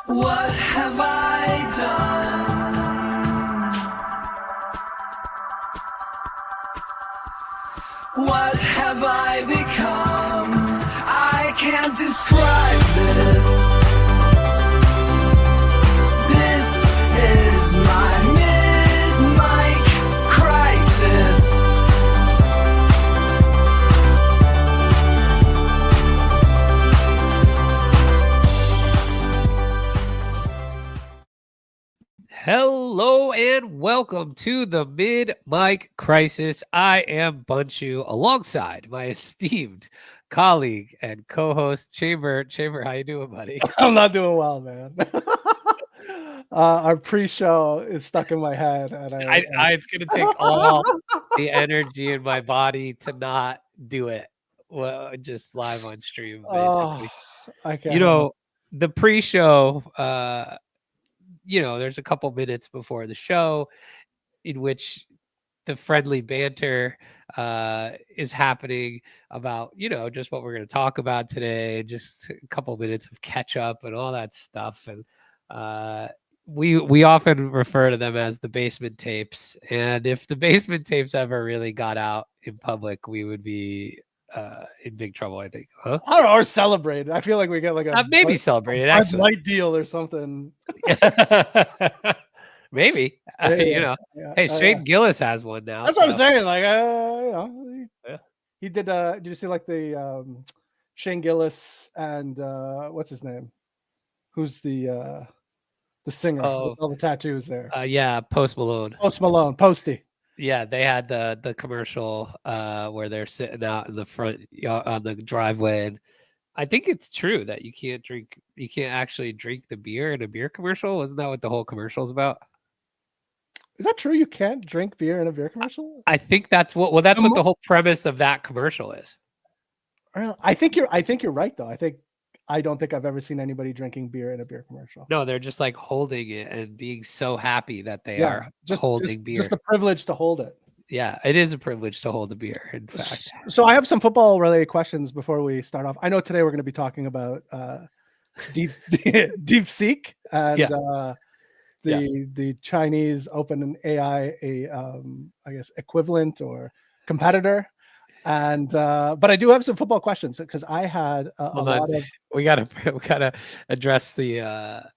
What have I done? What have I become? I can't describe this. This is my mid-mic crisis. Hello and welcome to the Mid-Mic Crisis. I am Bunchu alongside my esteemed colleague and co-host Chamber. Chamber, how you doing, buddy? I'm not doing well, man. Our pre-show is stuck in my head, and It's gonna take all the energy in my body to not do it. Well, just live on stream, basically. I can't. You know, the pre-show. There's a couple minutes before the show in which the friendly banter is happening about, just what we're going to talk about today, just a couple minutes of catch up and all that stuff. And we often refer to them as the basement tapes. And if the basement tapes ever really got out in public, we would be in big trouble, I think. Huh? I don't know, or celebrate. I feel like we get like a maybe celebrated, actually. Light deal or something. Maybe. Yeah. Hey, Shane Gillis has one now. That's what I'm saying. Like, he did. Did you see like the Shane Gillis and what's his name? Who's the singer with all the tattoos there? Yeah, Post Malone. Posty. Yeah, they had the commercial where they're sitting out in the front on the driveway, and I think it's true that you can't actually drink the beer in a beer commercial. Isn't that what the whole commercial is about? Is that true? You can't drink beer in a beer commercial? I think that's what the whole premise of that commercial is. I think you're right though. I don't think I've ever seen anybody drinking beer in a beer commercial. No, they're just like holding it and being so happy that they are holding beer. Just the privilege to hold it. Yeah, it is a privilege to hold a beer, in fact. So I have some football related questions before we start off. I know today we're going to be talking about DeepSeek and the Chinese open AI, I guess equivalent or competitor. And but I do have some football questions because I had a lot of. We gotta address the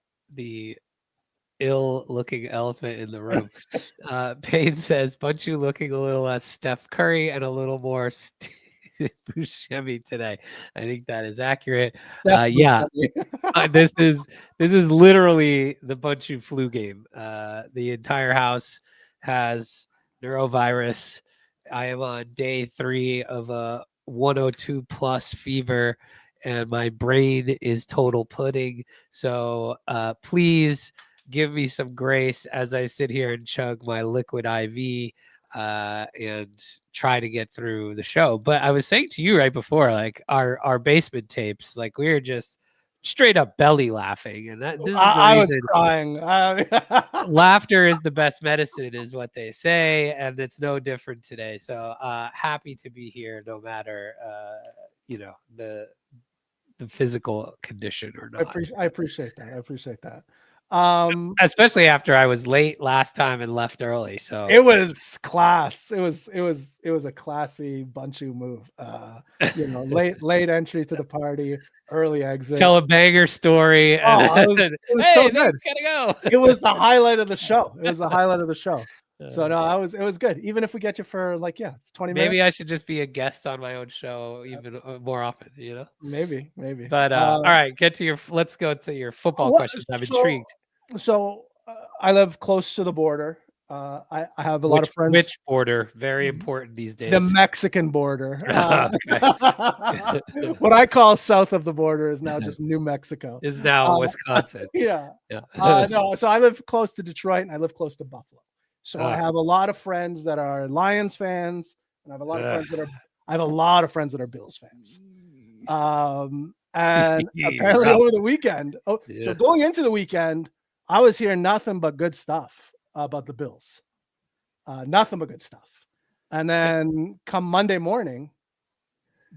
ill-looking elephant in the room. Payne says Bunchu looking a little less Steph Curry and a little more Buscemi today. I think that is accurate. This is literally the Bunchu flu game. The entire house has neurovirus. I am on day 3 of a 102 plus fever, and my brain is total pudding. So please give me some grace as I sit here and chug my liquid IV and try to get through the show. But I was saying to you right before, like our basement tapes, like we were just straight up belly laughing, and I was crying. Laughter is the best medicine, is what they say, and it's no different today. So happy to be here, no matter the physical condition or not. I appreciate that. Especially after I was late last time and left early. So it was class. It was a classy Bunchu move. Late entry to the party, early exit. Tell a banger story. It was so good. Gotta go. It was the highlight of the show. So no, it was good. Even if we get you for 20 minutes. Maybe I should just be a guest on my own show even more often, Maybe. But all right, let's go to your football questions. I'm intrigued. So I live close to the border. I have a lot of friends. Which border? Very important these days. The Mexican border. What I call south of the border is now just New Mexico. Is now Wisconsin. Yeah. No, so I live close to Detroit and I live close to Buffalo. So I have a lot of friends that are Lions fans, and I have a lot of friends that are Bills fans. And apparently over the weekend. So going into the weekend, I was hearing nothing but good stuff about the Bills. Nothing but good stuff. And then come Monday morning,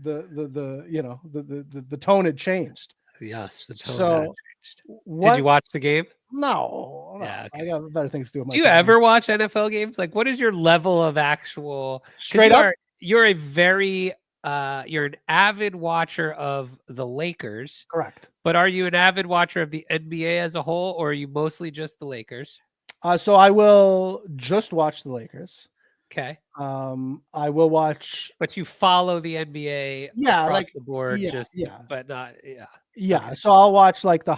the tone had changed. Yes, the tone. So watched. What? Did you watch the game? No. Yeah, I got better things to do with my Do you time. ever watch NFL games? Like, what is your level of actual? 'cause Straight up? You're a very you're an avid watcher of the Lakers, Correct. but are you an avid watcher of the NBA as a whole, or are you mostly just the Lakers? So I will just watch the Lakers. Okay. I will watch. But you follow the NBA Yeah, across like the board, yeah. but not Yeah, Okay. so I'll watch like the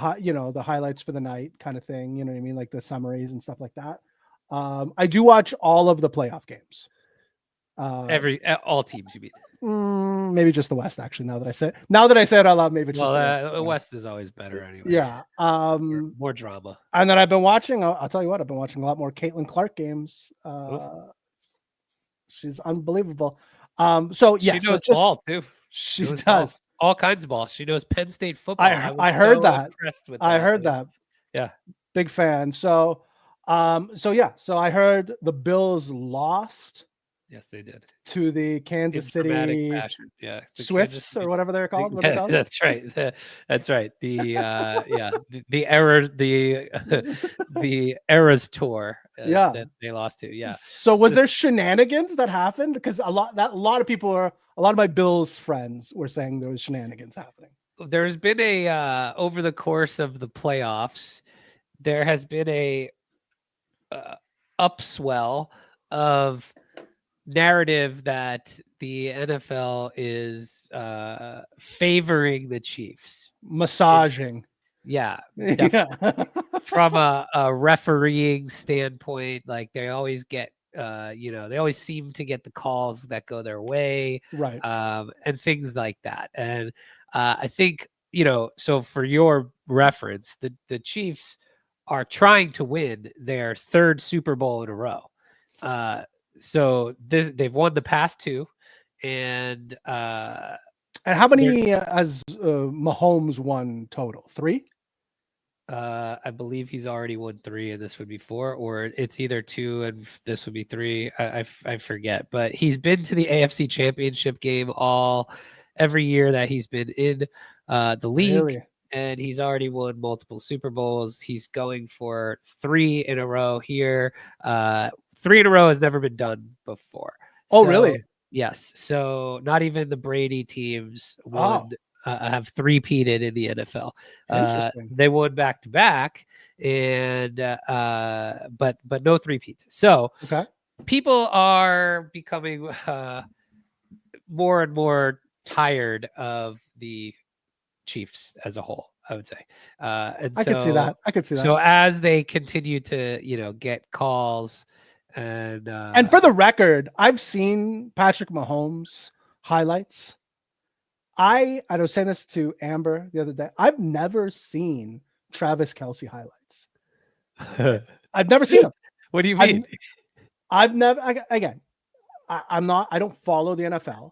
the highlights for the night kind of thing. You know what I mean, like the summaries and stuff like that. I do watch all of the playoff games. All teams, you mean? Maybe just the West. Actually, now that I said it out loud, maybe it's just the West is always better anyway. Yeah. More drama. And then I've been watching. I'll tell you what, I've been watching a lot more Caitlin Clark games. She's unbelievable. So yeah, she knows ball too. She does ball. All kinds of balls. She knows Penn State football. I heard that. I heard that. Yeah, big fan. So, so I heard the Bills lost. Yes, they did to the Kansas City Swifts or whatever they're called. What are they called? That's right. That's right. The error, the Eras tour. That they lost to. Yeah. So was there shenanigans that happened? Because a lot of my Bills friends were saying there was shenanigans happening. There's been a over the course of the playoffs, there has been a upswell of narrative that the NFL is favoring the Chiefs, massaging. From a refereeing standpoint, like they always get, they always seem to get the calls that go their way, right? And things like that. And I think so for your reference, the Chiefs are trying to win their third Super Bowl in a row. So they've won the past two, and how many has Mahomes won total? 3? I believe he's already won 3, and this would be 4, or it's either 2 and this would be 3. I forget, but he's been to the AFC Championship game every year that he's been in the league. Really? And he's already won multiple Super Bowls. He's going for 3 in a row here. 3 in a row has never been done before. Oh, really? Yes. So not even the Brady teams have three-peated in the NFL. Interesting. They won back-to-back, and but no three-peats. So people are becoming more and more tired of the Chiefs as a whole, I would say. And I could see that. So as they continue to, get calls and for the record, I've seen Patrick Mahomes highlights. I was saying this to Amber the other day. I've never seen Travis Kelce highlights. I've never seen them. What do you mean? I don't follow the NFL.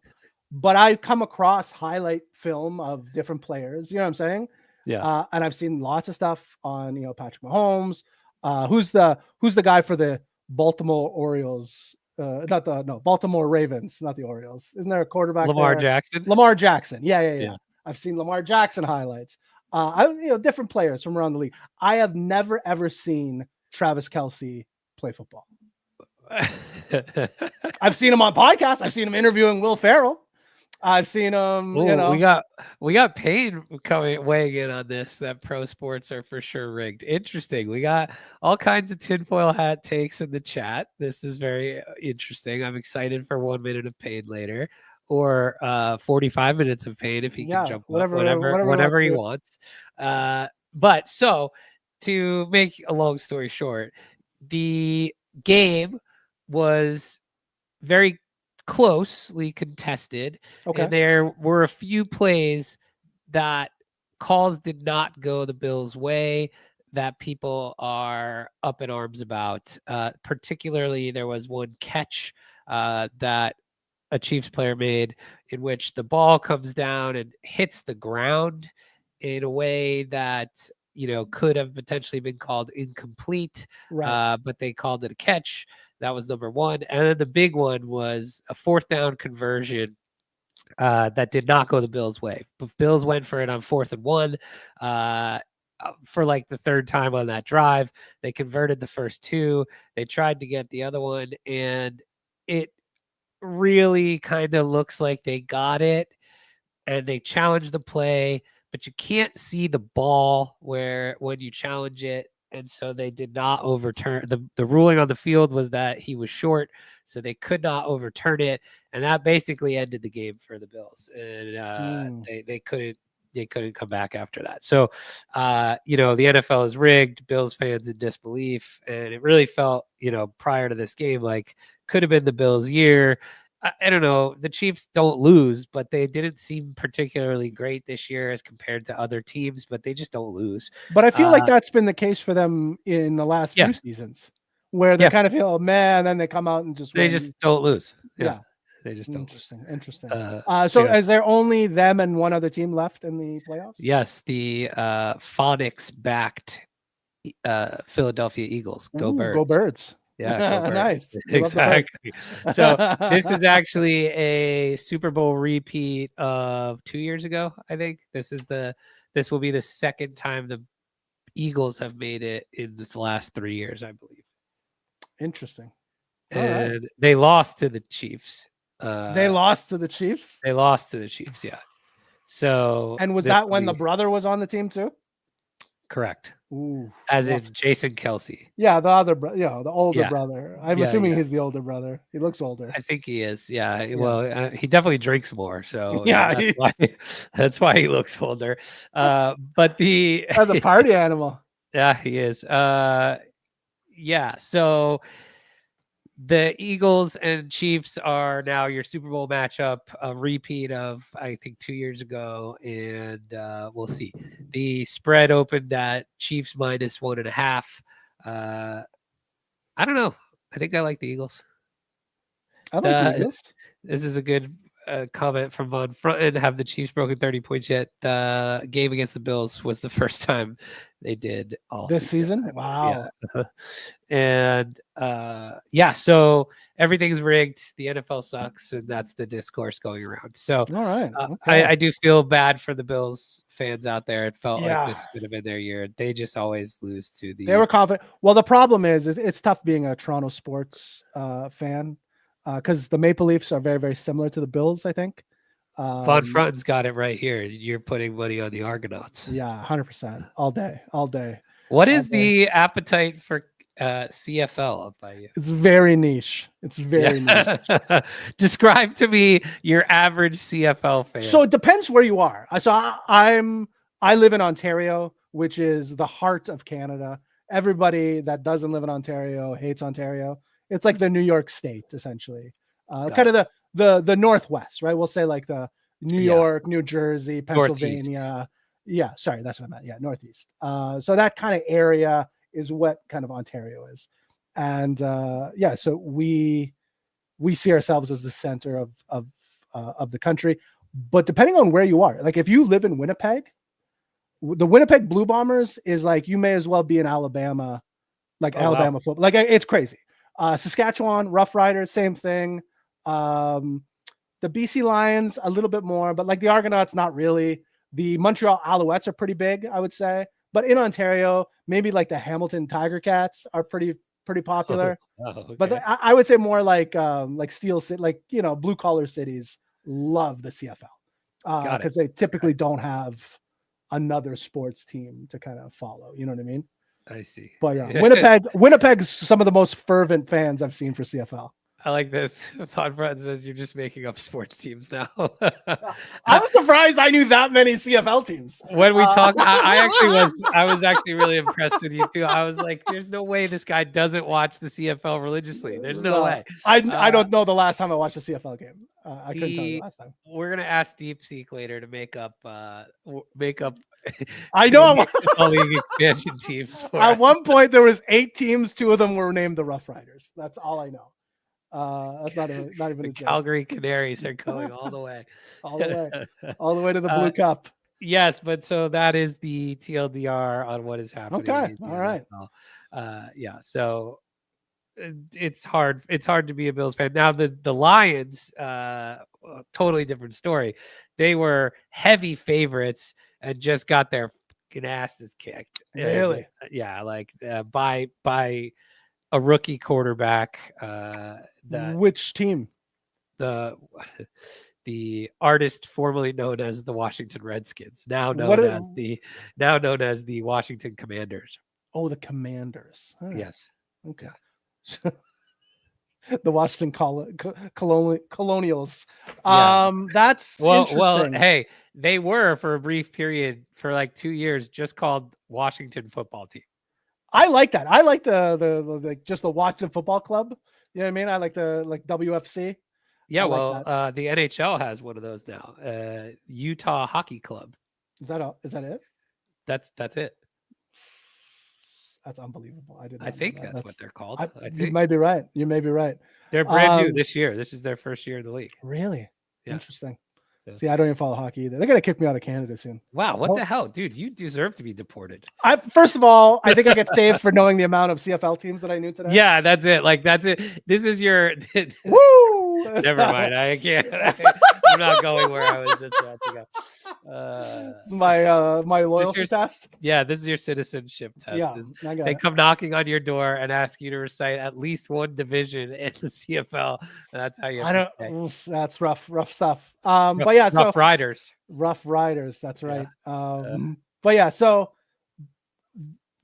But I come across highlight film of different players. You know what I'm saying? Yeah. And I've seen lots of stuff on Patrick Mahomes. Who's the guy for the Baltimore Orioles? Baltimore Ravens, not the Orioles. Isn't there a quarterback? Lamar there? Jackson. Lamar Jackson. Yeah. I've seen Lamar Jackson highlights. Different players from around the league. I have never ever seen Travis Kelce play football. I've seen him on podcasts. I've seen him interviewing Will Ferrell. I've seen him. We got Payne weighing in on this. That pro sports are for sure rigged. Interesting. We got all kinds of tinfoil hat takes in the chat. This is very interesting. I'm excited for 1 minute of Payne later, or 45 minutes of Payne if he can jump whatever he wants. But so to make a long story short, the game was very closely contested, and there were a few plays that calls did not go the Bills' way that people are up in arms about. Particularly, there was one catch that a Chiefs player made in which the ball comes down and hits the ground in a way that could have potentially been called incomplete, but they called it a catch. That was number 1. And then the big one was a 4th down conversion that did not go the Bills' way. But Bills went for it on 4th and 1. for like the third time on that drive. They converted the first 2. They tried to get the other one, and it really kind of looks like they got it, and they challenged the play, but you can't see the ball when you challenge it. And so they did not overturn the ruling on the field was that he was short, so they could not overturn it, and that basically ended the game for the Bills. And they couldn't come back after that. So the NFL is rigged, Bills fans in disbelief, and it really felt, prior to this game, like could have been the Bills' year. I don't know. The Chiefs don't lose, but they didn't seem particularly great this year as compared to other teams, but they just don't lose. But I feel like that's been the case for them in the last few seasons, where they kind of feel, oh, man, then they come out and they just don't lose. Yeah. They just don't. Interesting. So is there only them and one other team left in the playoffs? Yes, the Phonics-backed Philadelphia Eagles. Go Birds. Go Birds. Yeah, nice. Exactly. So this is actually a Super Bowl repeat of 2 years ago. I think this will be the second time the Eagles have made it in the last 3 years, I believe. Interesting. And they lost to the Chiefs. They lost to the Chiefs. They lost to the Chiefs. Yeah. So and was that when the brother was on the team too? Correct. Ooh, as in Jason Kelsey. Yeah, the other brother, the older brother. I'm assuming he's the older brother. He looks older. I think he is. Yeah. Well, he definitely drinks more. So that's why he looks older. But as a party animal. Yeah, he is. So the Eagles and Chiefs are now your Super Bowl matchup, a repeat of, I think, 2 years ago. And we'll see. The spread opened at Chiefs minus 1.5. I don't know. I think I like the Eagles. I like the Eagles. This is a good comment from Von Frunten. Have the Chiefs broken 30 points yet? The game against the Bills was the first time they did all this season. Wow. Yeah. And so everything's rigged. The NFL sucks, and that's the discourse going around. So all right. I do feel bad for the Bills fans out there. It felt like this could have been their year. They just always lose to the. They were confident. Well, the problem is it's tough being a Toronto sports fan. Because the Maple Leafs are very, very similar to the Bills, I think. Von Frunten's got it right here. You're putting money on the Argonauts. Yeah, 100%. All day. What is the appetite for CFL up by you? It's very niche. Niche. Describe to me your average CFL fan. So it depends where you are. So I live in Ontario, which is the heart of Canada. Everybody that doesn't live in Ontario hates Ontario. It's like the New York State, essentially, kind of the Northwest, right? We'll say like the New York, New Jersey, Pennsylvania. Northeast. Yeah, sorry, that's what I meant. Yeah, Northeast. So that kind of area is what kind of Ontario is, and so we see ourselves as the center of the country. But depending on where you are, like if you live in Winnipeg, the Winnipeg Blue Bombers is like you may as well be in Alabama, Alabama football. Like it's crazy. Saskatchewan Rough Riders, same thing. The BC Lions a little bit more, but like the Argonauts, not really. The Montreal Alouettes are pretty big, I would say. But in Ontario, maybe like the Hamilton Tiger Cats are pretty popular. Okay. But I would say more like Steel City, blue collar cities love the CFL because they typically don't have another sports team to kind of follow. You know what I mean? I see. But yeah, Winnipeg's some of the most fervent fans I've seen for CFL. I like this. Von Frunten says you're just making up sports teams now. I'm surprised I knew that many CFL teams. When we talked, I was actually really impressed with you too. I was like, there's no way this guy doesn't watch the CFL religiously. There's no way. I don't know the last time I watched a CFL game. I couldn't tell you last time. We're gonna ask DeepSeek later to make up. I know all league expansion teams. At one point, there was 8 teams. 2 of them were named the Rough Riders. That's all I know. That's not even the Calgary Canaries are going all the way, all the way to the Blue Cup. Yes, but so that is the TLDR on what is happening. Okay, all right. So it's hard. It's hard to be a Bills fan now. The Lions, totally different story. They were heavy favorites and just got their fucking asses kicked. Really? And, yeah, like by a rookie quarterback. That Which team? the artist formerly known as the Washington Redskins, now What known is- as the Washington Commanders. Oh, the Commanders. All right. Yes. Okay. The Washington Colonials. Yeah. That's Well, interesting. hey, they were for a brief period for like 2 years just called Washington Football Team. I like that. I like the like just the Washington Football Club. You know what I mean? I like the WFC. Yeah, I like well, the NHL has one of those now. Utah Hockey Club. Is that it? That's it. That's unbelievable. I think that's what they're called. I You think might be right. You may be right. they're brand new this year. This is their first year in the league. Really? Yeah. Interesting. Yeah. See, I don't even follow hockey either. They're gonna kick me out of Canada soon. Wow, what the hell, dude? You deserve to be deported. First of all, I think I get saved for knowing the amount of CFL teams that I knew today. Yeah, that's it. Like that's it. This is your Woo! Never mind. I can't. I'm not going where I was just about to go. This is my loyalty test. Yeah, this is your citizenship test. Yeah, I got they it. come knocking on your door and ask you to recite at least one division in the CFL. And that's how you. That's rough stuff. But yeah, Rough Riders. Rough Riders. That's right. Yeah. But yeah, so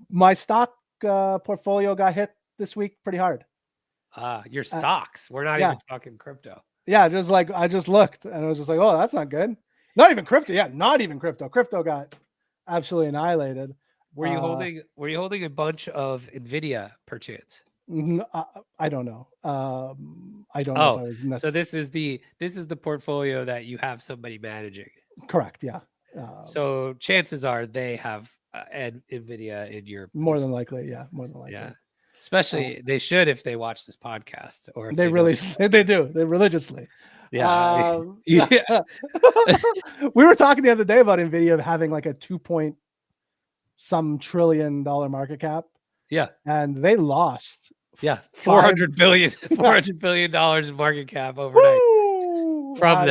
my stock portfolio got hit this week pretty hard. Your stocks. We're not even talking crypto. Yeah, just like I just looked and I was just like, oh, that's not good. Not even crypto. Yeah, not even crypto. Crypto got absolutely annihilated. Were you holding a bunch of Nvidia perchance? I don't know. I don't know if I was necessarily. So this is the portfolio that you have somebody managing. Correct. Yeah. So chances are they have Nvidia in your more than likely. Yeah, more than likely. Yeah. Especially they should if they watch this podcast or if they really they do. They religiously. Yeah. Yeah. We were talking the other day about Nvidia having like a 2-point-some trillion dollar market cap. Yeah. And they lost. Yeah. $400 billion in market cap overnight. Woo! From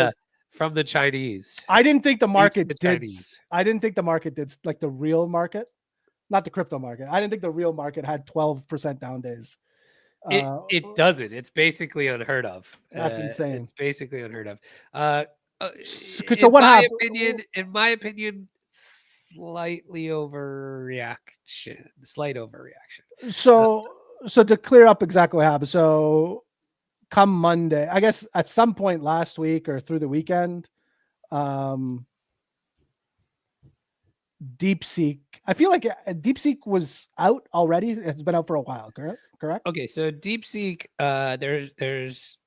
the Chinese. I didn't think the market did. I didn't think the market did like the real market, not the crypto market. I didn't think the real market had 12% down days. It doesn't. It's basically unheard of. That's insane. It's basically unheard of. So what happened? In my opinion, slight overreaction. So to clear up exactly what happened. So come Monday, I guess at some point last week or through the weekend, DeepSeek. I feel like DeepSeek was out already. It's been out for a while, correct? Okay, so DeepSeek, there's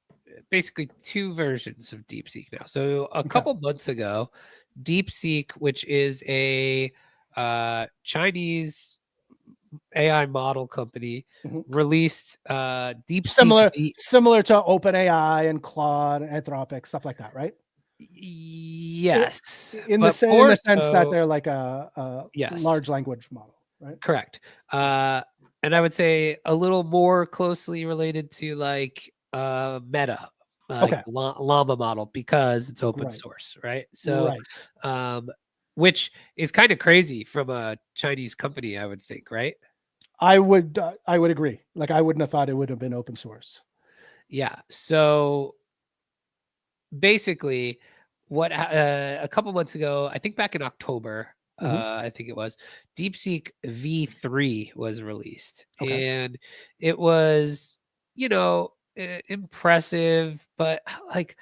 basically two versions of DeepSeek now. So a couple months ago, DeepSeek, which is a Chinese AI model company, released DeepSeek. Similar to OpenAI and Claude and Anthropic, stuff like that, right? Yes, in the sense that they're like a large language model, right? Correct. And I would say a little more closely related to like Meta, Llama model, because it's open source, right? So, which is kind of crazy from a Chinese company, I would think, right? I would agree. Like I wouldn't have thought it would have been open source. Yeah. So basically, what a couple months ago, I think back in October, I think it was, DeepSeek V3 was released, and it was, impressive, but like,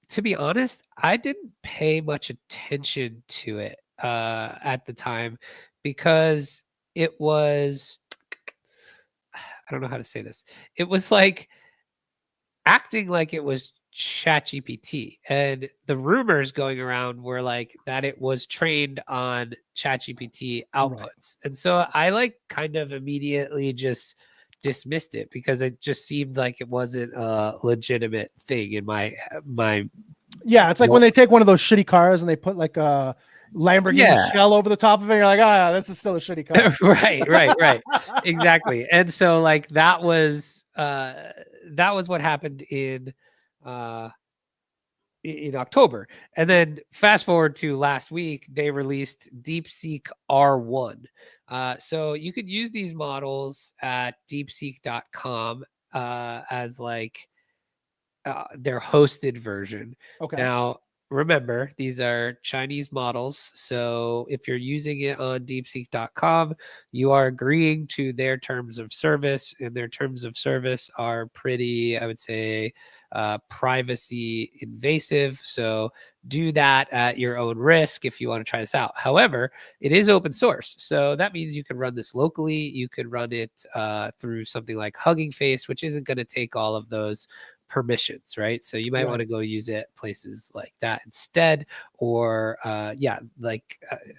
to be honest, I didn't pay much attention to it at the time because it was, I don't know how to say this. It was like acting like it was ChatGPT, and the rumors going around were like that it was trained on ChatGPT outputs. And so I like kind of immediately just dismissed it because it just seemed like it wasn't a legitimate thing in my it's like when they take one of those shitty cars and they put like a Lamborghini shell over the top of it, you're like, this is still a shitty car. right exactly. And so like that was what happened in in October. And then fast forward to last week, they released DeepSeek R1. So you could use these models at deepseek.com as like their hosted version. Okay. Now, remember, these are Chinese models. So if you're using it on deepseek.com, you are agreeing to their terms of service, and their terms of service are pretty, I would say, privacy invasive. So do that at your own risk if you want to try this out. However, it is open source. So that means you can run this locally. You could run it through something like Hugging Face, which isn't going to take all of those permissions, right? So you might want to go use it places like that instead, or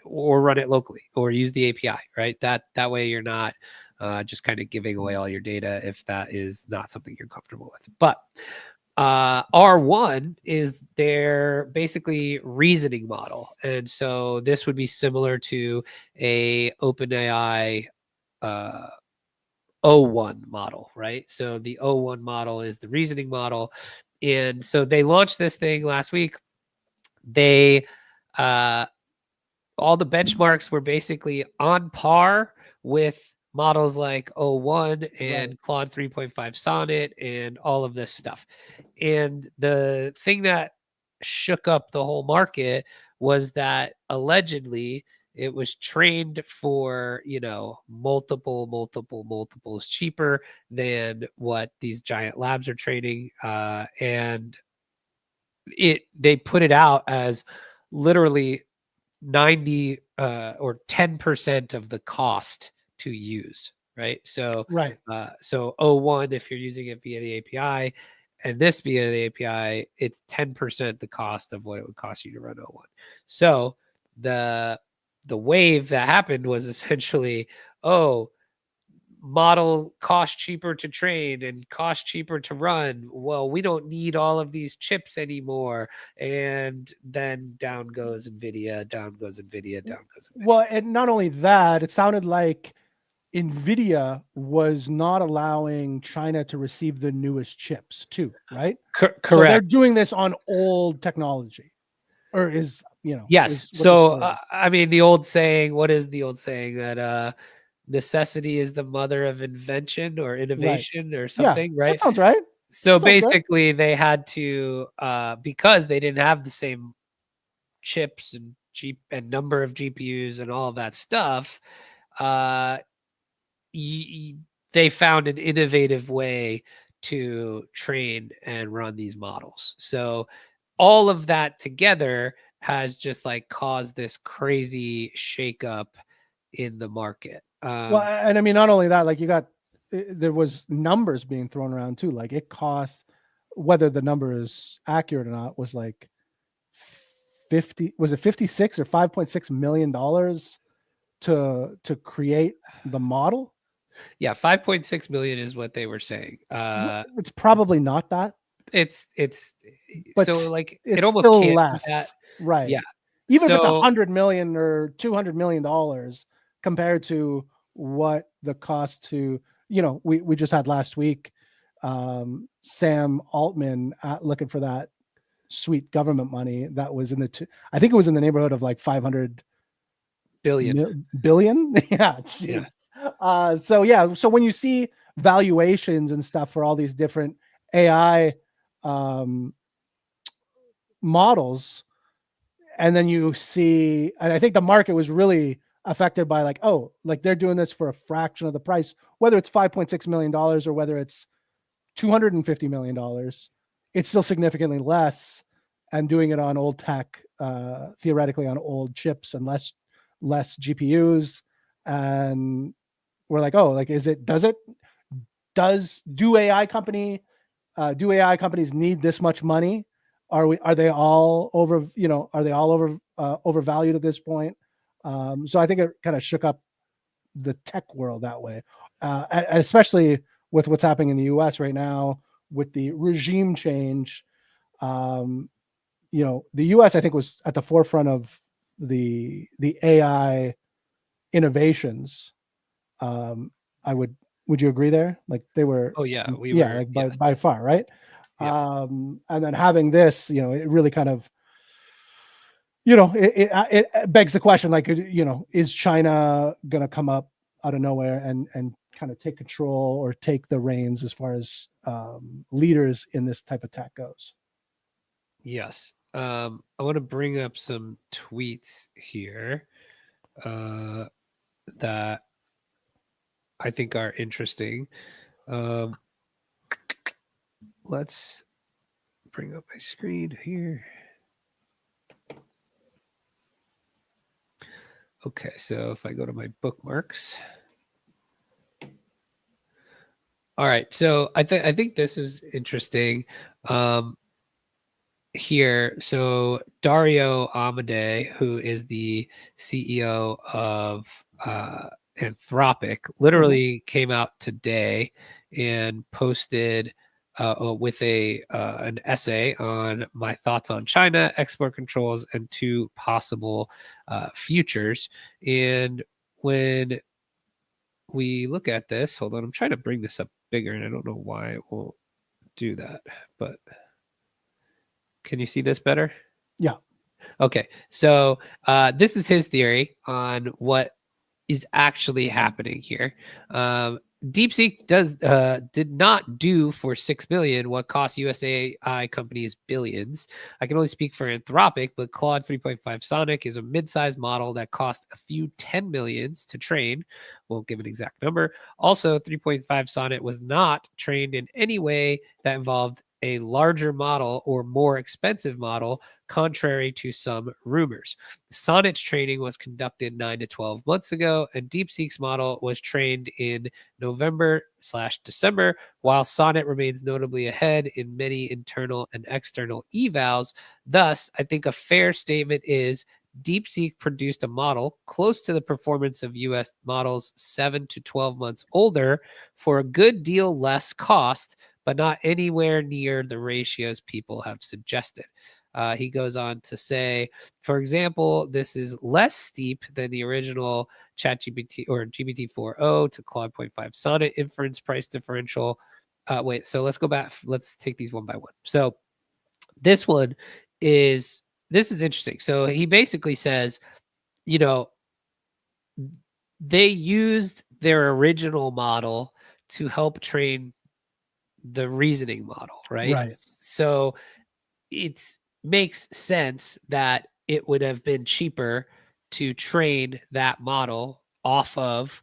or run it locally, or use the API, right? That way you're not just kind of giving away all your data if that is not something you're comfortable with. But R1 is their basically reasoning model, and so this would be similar to a OpenAI O1 model, right? So the O1 model is the reasoning model. And so they launched this thing last week. They all the benchmarks were basically on par with models like O1 and Claude 3.5 Sonnet and all of this stuff. And the thing that shook up the whole market was that allegedly it was trained for, multiples cheaper than what these giant labs are training. And they put it out as literally 90 or 10% of the cost to use, right? So, so O1, if you're using it via the API, and this via the API, it's 10% the cost of what it would cost you to run O1. So the wave that happened was essentially, model cost cheaper to train and cost cheaper to run. Well, we don't need all of these chips anymore. And then down goes Nvidia, down goes Nvidia, down goes Nvidia. Well, and not only that, it sounded like Nvidia was not allowing China to receive the newest chips too, right? Correct. So they're doing this on old technology, or is, yes. So I mean, the old saying, what is the old saying that necessity is the mother of invention or innovation or something, right? That sounds right. So basically they had to, because they didn't have the same chips and number of GPUs and all of that stuff, they found an innovative way to train and run these models. So all of that together has just like caused this crazy shakeup in the market. Well, and I mean, not only that, like there was numbers being thrown around too. Like it costs, whether the number is accurate or not, was like 56 or $5.6 million to create the model? Yeah, 5.6 million is what they were saying. It's probably not that. But so like it's it almost still can't less, be that. right? Yeah, even if it's $100 million or $200 million compared to what the cost to, we just had last week, Sam Altman looking for that sweet government money that was I think it was in the neighborhood of like 500 billion. Yeah. So when you see valuations and stuff for all these different AI models, and then you see, and I think the market was really affected by like they're doing this for a fraction of the price, whether it's $5.6 million or whether it's $250 million, it's still significantly less, and doing it on old tech, theoretically on old chips and less GPUs. And we're like, do AI companies need this much money? Are they all overvalued at this point? So I think it kind of shook up the tech world that way, especially with what's happening in the US right now with the regime change. The US, I think, was at the forefront of the AI innovations. Would you agree there? Like they were. Oh yeah, we were. By far, right? And then having this, it really kind of, it begs the question, like, is China going to come up out of nowhere and kind of take control or take the reins as far as leaders in this type of tech goes? Yes. I want to bring up some tweets here that I think are interesting. Let's bring up my screen here. Okay, so if I go to my bookmarks. All right, so I think this is interesting here. So Dario Amodei, who is the CEO of Anthropic, literally came out today and posted with an essay on my thoughts on China, export controls, and 2 possible futures. And when we look at this, hold on, I'm trying to bring this up bigger, and I don't know why it won't do that, but can you see this better? Yeah. Okay, so this is his theory on what is actually happening here. DeepSeek did not do for $6 million what cost USAI companies billions. I can only speak for Anthropic, but Claude 3.5 Sonic is a mid-sized model that cost a few 10 millions to train. Won't give an exact number. Also, 3.5 Sonnet was not trained in any way that involved a larger model or more expensive model, contrary to some rumors. Sonnet's training was conducted 9 to 12 months ago, and DeepSeek's model was trained in November/December, while Sonnet remains notably ahead in many internal and external evals. Thus, I think a fair statement is DeepSeek produced a model close to the performance of US models 7 to 12 months older for a good deal less cost, but not anywhere near the ratios people have suggested. He goes on to say, for example, this is less steep than the original ChatGPT or GPT-4o to Claude 0.5 Sonnet inference price differential. Wait, so let's go back. Let's take these one by one. So this is interesting. So he basically says, they used their original model to help train the reasoning model, right? Right. So it makes sense that it would have been cheaper to train that model off of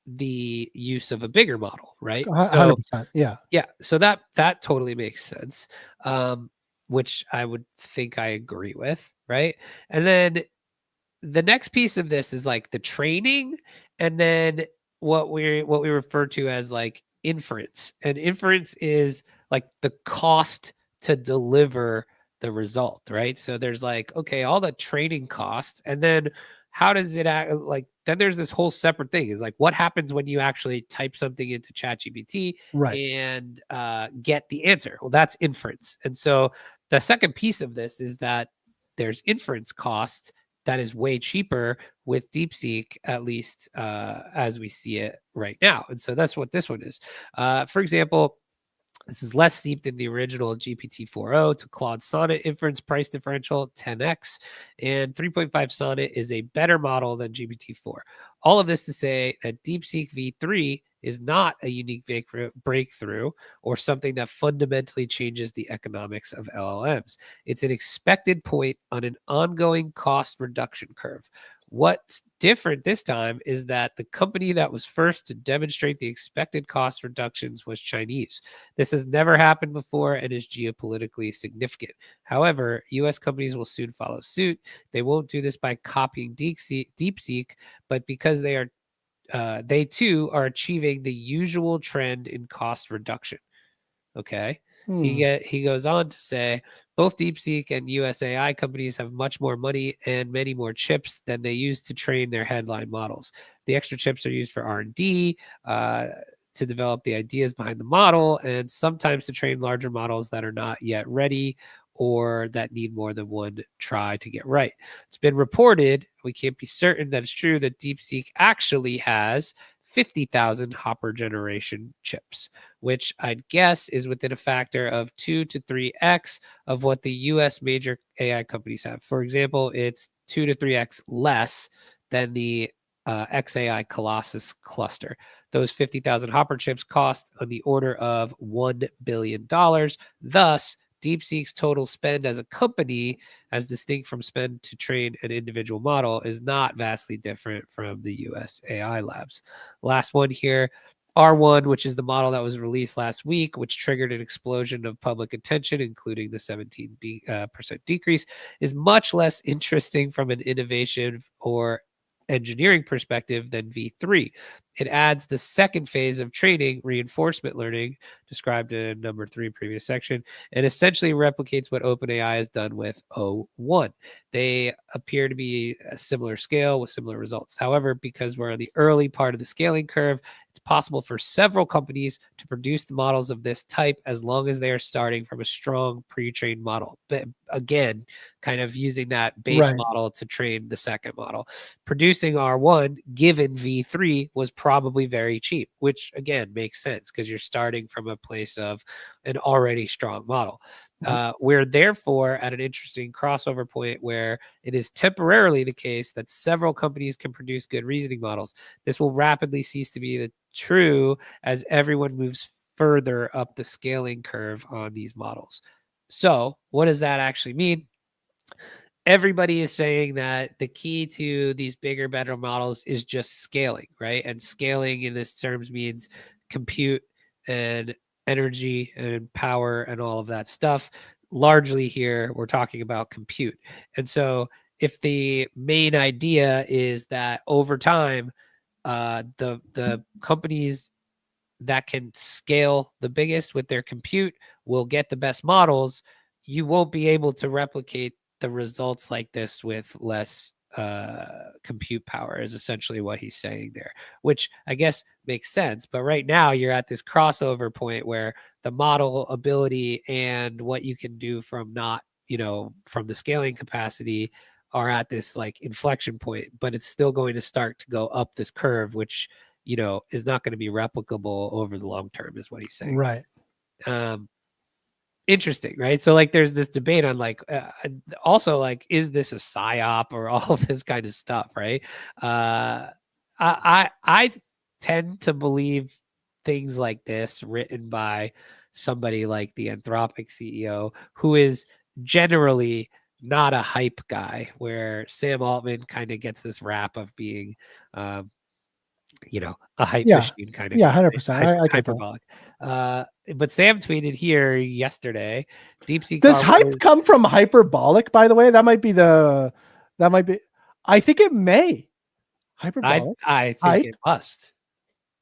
the use of a bigger model, right? 100%. Yeah. So that totally makes sense, which I would think I agree with, right? And then the next piece of this is like the training, and then what we refer to as like inference. And inference is like the cost to deliver the result, right? So there's like, okay, all the training costs, and then how does it act? Like, then there's this whole separate thing is like, what happens when you actually type something into ChatGPT and get the answer? Well, that's inference. And so the second piece of this is that there's inference costs that is way cheaper with DeepSeek, at least as we see it right now. And so that's what this one is. For example, this is less steep than the original GPT-4o to Claude Sonnet inference price differential 10x, and 3.5 Sonnet is a better model than GPT-4. All of this to say that DeepSeek V3 is not a unique breakthrough or something that fundamentally changes the economics of LLMs. It's an expected point on an ongoing cost reduction curve. What's different this time is that the company that was first to demonstrate the expected cost reductions was Chinese. This has never happened before and is geopolitically significant. However, US companies will soon follow suit. They won't do this by copying DeepSeek, but because they too are achieving the usual trend in cost reduction. Okay. He goes on to say, both DeepSeek and USAI companies have much more money and many more chips than they use to train their headline models. The extra chips are used for R&D, to develop the ideas behind the model, and sometimes to train larger models that are not yet ready or that need more than one try to get right. It's been reported, we can't be certain that it's true, that DeepSeek actually has 50,000 Hopper generation chips, which I'd guess is within a factor of 2 to 3x of what the US major AI companies have. For example, it's 2 to 3x less than the XAI Colossus cluster. Those 50,000 Hopper chips cost on the order of $1 billion. Thus, DeepSeek's total spend as a company, as distinct from spend to train an individual model, is not vastly different from the US AI labs. Last one here, R1, which is the model that was released last week, which triggered an explosion of public attention, including the 17% decrease, is much less interesting from an innovation or engineering perspective than V3. It adds the second phase of training, reinforcement learning, described in number 3 previous section, and essentially replicates what OpenAI has done with O1. They appear to be a similar scale with similar results. However, because we're on the early part of the scaling curve, it's possible for several companies to produce the models of this type as long as they are starting from a strong pre-trained model. But again, kind of using that base model to train the second model. Producing R1, given V3, was probably very cheap, which again makes sense because you're starting from a place of an already strong model. We're therefore at an interesting crossover point where it is temporarily the case that several companies can produce good reasoning models. This will rapidly cease to be true as everyone moves further up the scaling curve on these models. So what does that actually mean? Everybody is saying that the key to these bigger, better models is just scaling, right? And scaling in this terms means compute and energy and power and all of that stuff. Largely here, we're talking about compute. And so if the main idea is that over time, the companies that can scale the biggest with their compute will get the best models, you won't be able to replicate the results like this with less compute power, is essentially what he's saying there, which I guess makes sense. But right now you're at this crossover point where the model ability and what you can do from not, from the scaling capacity are at this like inflection point, but it's still going to start to go up this curve, which, is not going to be replicable over the long term, is what he's saying. Right. Interesting, right? So like there's this debate on like also like, is this a psyop or all of this kind of stuff, right? I tend to believe things like this written by somebody like the Anthropic CEO, who is generally not a hype guy, where Sam Altman kind of gets this rap of being a hype machine kind of guy. 100%. Hyperbolic. But Sam tweeted here yesterday, DeepSeek. Does hype come from hyperbolic, by the way? That might be I think it may. Hyperbolic. I think it must.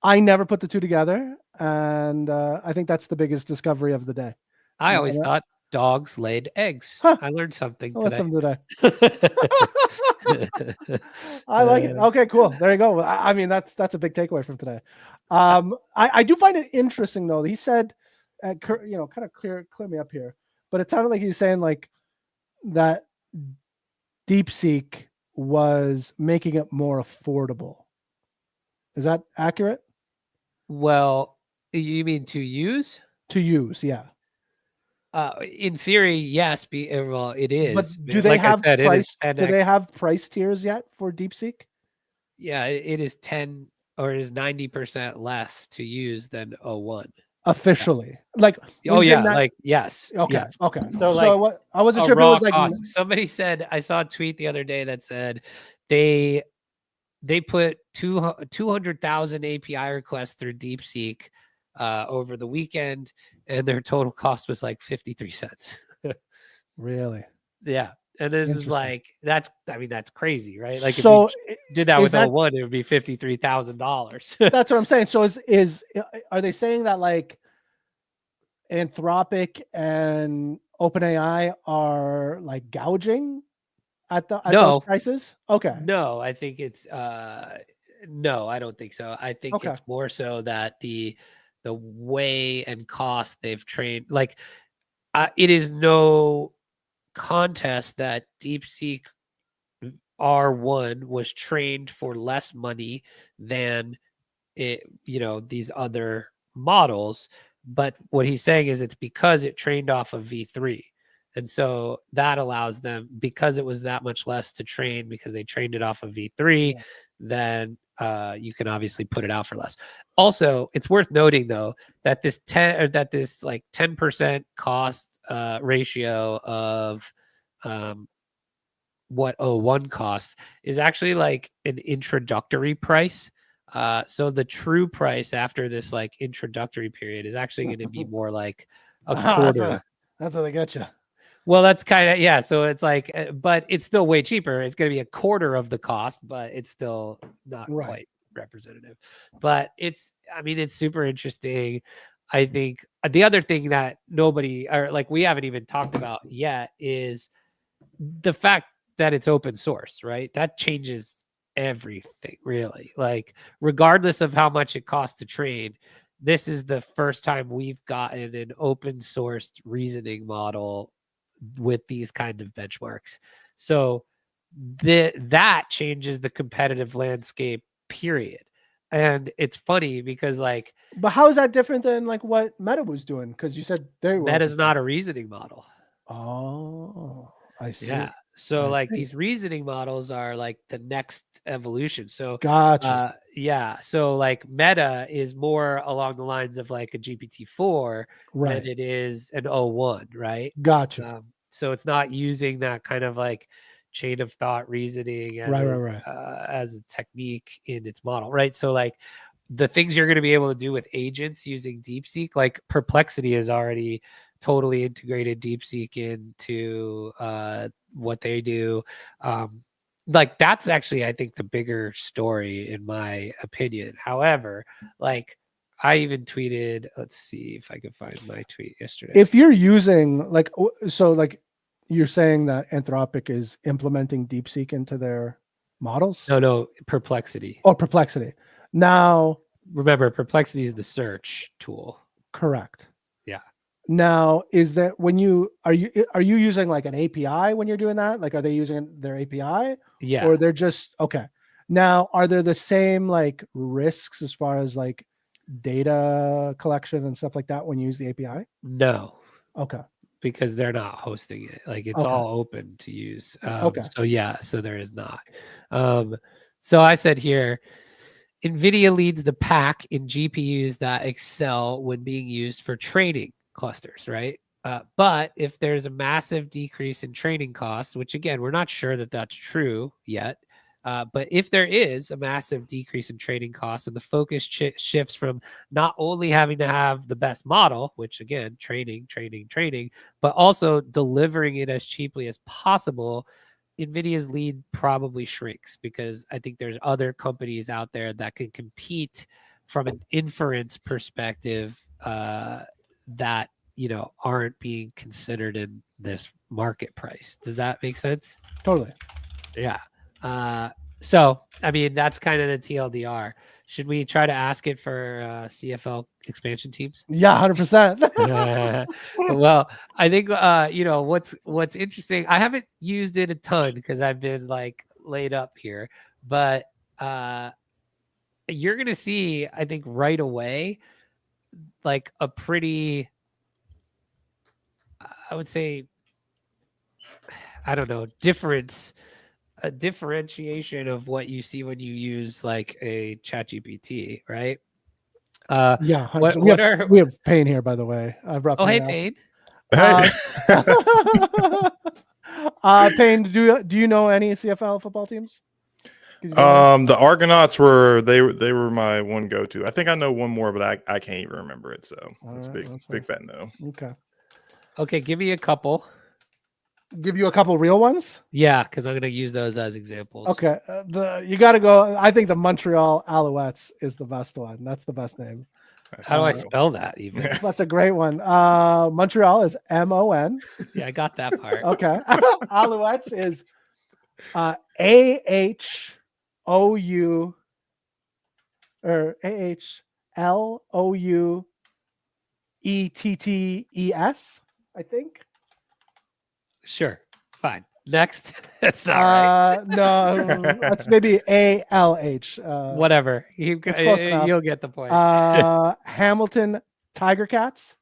I never put the two together, and I think that's the biggest discovery of the day. I always thought dogs laid eggs. I learned something today. I like it. Okay, cool. There you go. I mean, that's a big takeaway from today. I do find it interesting though. He said, kind of clear me up here, but it sounded like he was saying like that DeepSeek was making it more affordable. Is that accurate? Well, you mean to use? To use, yeah. In theory, yes. Well, it is. But do they have price? Do they have price tiers yet for DeepSeek? Yeah, it is 10 or it is 90% less to use than O1 officially. Like, like yes. Okay, yes. Okay. So what, I wasn't sure if it was like cost. Somebody said, I saw a tweet the other day that said they put 200,000 API requests through DeepSeek over the weekend, and their total cost was like 53 cents. Really? Yeah. And this is like, that's crazy, right? Like, so if you did that with O1, it would be $53,000. That's what I'm saying. So are they saying that like Anthropic and OpenAI are like gouging at those prices? Okay. No, I think it's no, I don't think so. I think it's more so that the way and cost they've trained, like it is no contest that DeepSeek R1 was trained for less money than these other models. But what he's saying is it's because it trained off of V3. And so that allows them, because it was that much less to train, because they trained it off of V3, then you can obviously put it out for less. Also, it's worth noting though that this 10% cost ratio of what O1 costs is actually like an introductory price. So the true price after this like introductory period is actually going to be more like a quarter. That's how they get you. Well, that's kind of, yeah. So it's like, but it's still way cheaper. It's going to be a quarter of the cost, but it's still not quite representative. But it's super interesting. I think the other thing that nobody, or like we haven't even talked about yet, is the fact that it's open source, right? That changes everything, really. Like, regardless of how much it costs to train, this is the first time we've gotten an open sourced reasoning model with these kind of benchmarks. So that changes the competitive landscape, period. And it's funny because like, but how is that different than like what Meta was doing? Because you said Meta's not a reasoning model. Oh, I see. Yeah. So like these reasoning models are like the next evolution. So gotcha. Yeah. So like Meta is more along the lines of like a GPT-4 than it is an O1, right? Gotcha. So it's not using that kind of like chain of thought reasoning as as a technique in its model, right? So like the things you're going to be able to do with agents using DeepSeek, like Perplexity has already totally integrated DeepSeek into what they do. Like that's actually, I think, the bigger story in my opinion. However, like I even tweeted, let's see if I can find my tweet yesterday. If you're using like, so like you're saying that Anthropic is implementing DeepSeek into their models? No, Perplexity. Oh, Perplexity. Now, remember, Perplexity is the search tool. Correct. Yeah. Now, is that when are you using like an API when you're doing that? Like, are they using their API? Yeah. Or they're just okay. Now, are there the same like risks as far as like data collection and stuff like that when you use the API? No. Okay. Because they're not hosting it. Like it's all open to use. So yeah, so there is not. So I said here, Nvidia leads the pack in GPUs that excel when being used for training clusters, right? But if there's a massive decrease in training costs, which again, we're not sure that that's true yet, but if there is a massive decrease in training costs and the focus shifts from not only having to have the best model, which again, training, but also delivering it as cheaply as possible, NVIDIA's lead probably shrinks because I think there's other companies out there that can compete from an inference perspective that, aren't being considered in this market price. Does that make sense? Totally. Yeah. So, I mean, that's kind of the TLDR. Should we try to ask it for CFL expansion teams? Yeah, 100%. Well, I think, what's interesting, I haven't used it a ton because I've been like laid up here, but you're going to see, I think right away, like a pretty, I would say, I don't know, a differentiation of what you see when you use like a ChatGPT, right? Yeah, we have Payne here, by the way. I brought hey, Payne. Payne. Payne, do you know any CFL football teams? The Argonauts were my one go-to. I think I know one more, but I can't even remember it. So it's big fat no. Okay, give me a couple. Give you a couple real ones? Yeah, because I'm going to use those as examples. Okay, you got to go. I think the Montreal Alouettes is the best one. That's the best name. How do I spell that even? That's a great one. Montreal is MON. Yeah, I got that part. Okay. Alouettes is AHOU or AHLOUETTES, I think. Sure. Fine. Next. That's not right. No, that's maybe ALH. Whatever. It's close enough. You'll get the point. Hamilton Tiger Cats.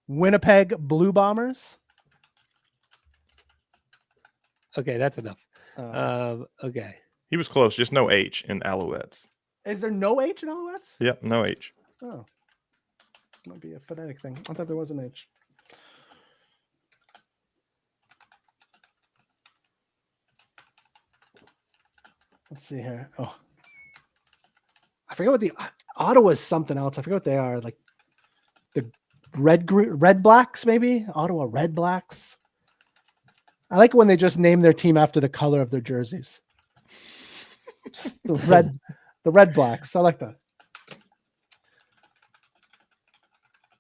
Winnipeg Blue Bombers. Okay, that's enough. Okay. He was close, just no H in Alouettes. Is there no H in Alouettes? Yep, no H. Oh, might be a phonetic thing. I thought there was an H. Let's see here. Oh, I forget what the Ottawa is something else. I forget what they are. Like the Red Blacks, maybe Ottawa Red Blacks. I like when they just name their team after the color of their jerseys. Just the Red Blacks. I like that.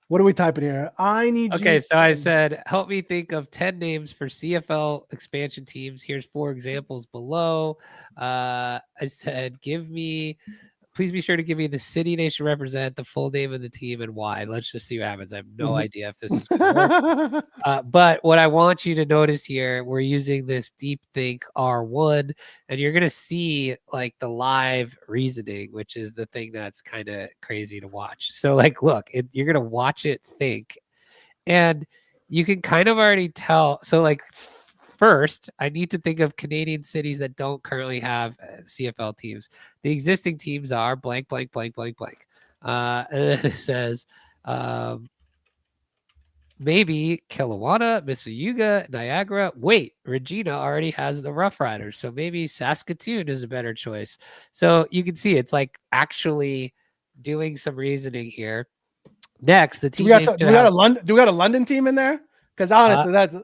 What are we typing here? I need. Okay, so I said, help me think of 10 names for CFL expansion teams. Here's 4 examples below. I said, please be sure to give me the city they should represent, the full name of the team, and why. Let's just see what happens. I have no idea if this is gonna work. But what I want you to notice here, we're using this DeepSeek R1, and you're going to see like the live reasoning, which is the thing that's kind of crazy to watch. So like, look, you're going to watch it think, and you can kind of already tell. So like, first, I need to think of Canadian cities that don't currently have CFL teams. The existing teams are blank, blank, blank, blank, blank. And then it says maybe Kelowna, Mississauga, Niagara. Wait, Regina already has the Rough Riders. So maybe Saskatoon is a better choice. So you can see it's like actually doing some reasoning here. Next, the team. Do we got a London team in there? Because honestly, let's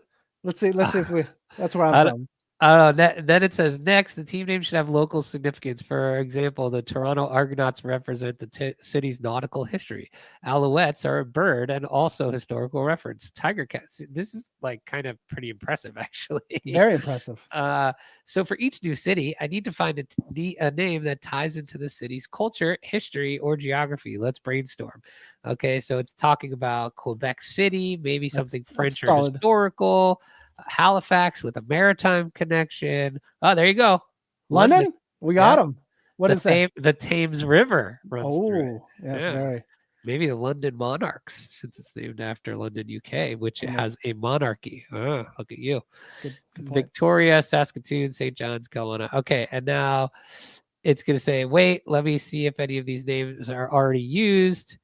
see if we. That's where I'm from. I don't know. Then it says next, the team name should have local significance. For example, the Toronto Argonauts represent the city's nautical history. Alouettes are a bird and also historical reference. Tiger Cats. This is like kind of pretty impressive, actually. Very impressive. So for each new city, I need to find a name that ties into the city's culture, history, or geography. Let's brainstorm. Okay, so it's talking about Quebec City, maybe something French or historical. Halifax with a maritime connection. Oh, there you go. London. We got them. What is that? The Thames River runs through it. Yes, very. Maybe the London Monarchs, since it's named after London, UK, which has a monarchy. Oh, look at you. Good Victoria, Saskatoon, St. John's, Kelowna. Okay, and now it's going to say, wait, let me see if any of these names are already used.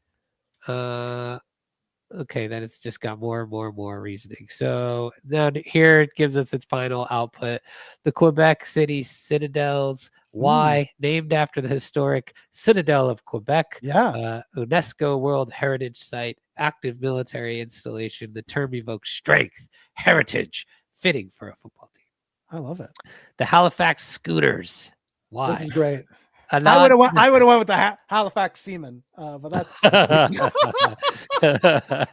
Okay, then it's just got more and more and more reasoning. So now here it gives us its final output. The Quebec City Citadels. Why? Named after the historic Citadel of Quebec. Yeah. UNESCO World Heritage Site. Active military installation. The term evokes strength, heritage, fitting for a football team. I love it. The Halifax Schooners. Why? This is great. I would have went with the Halifax Seamen, but that's a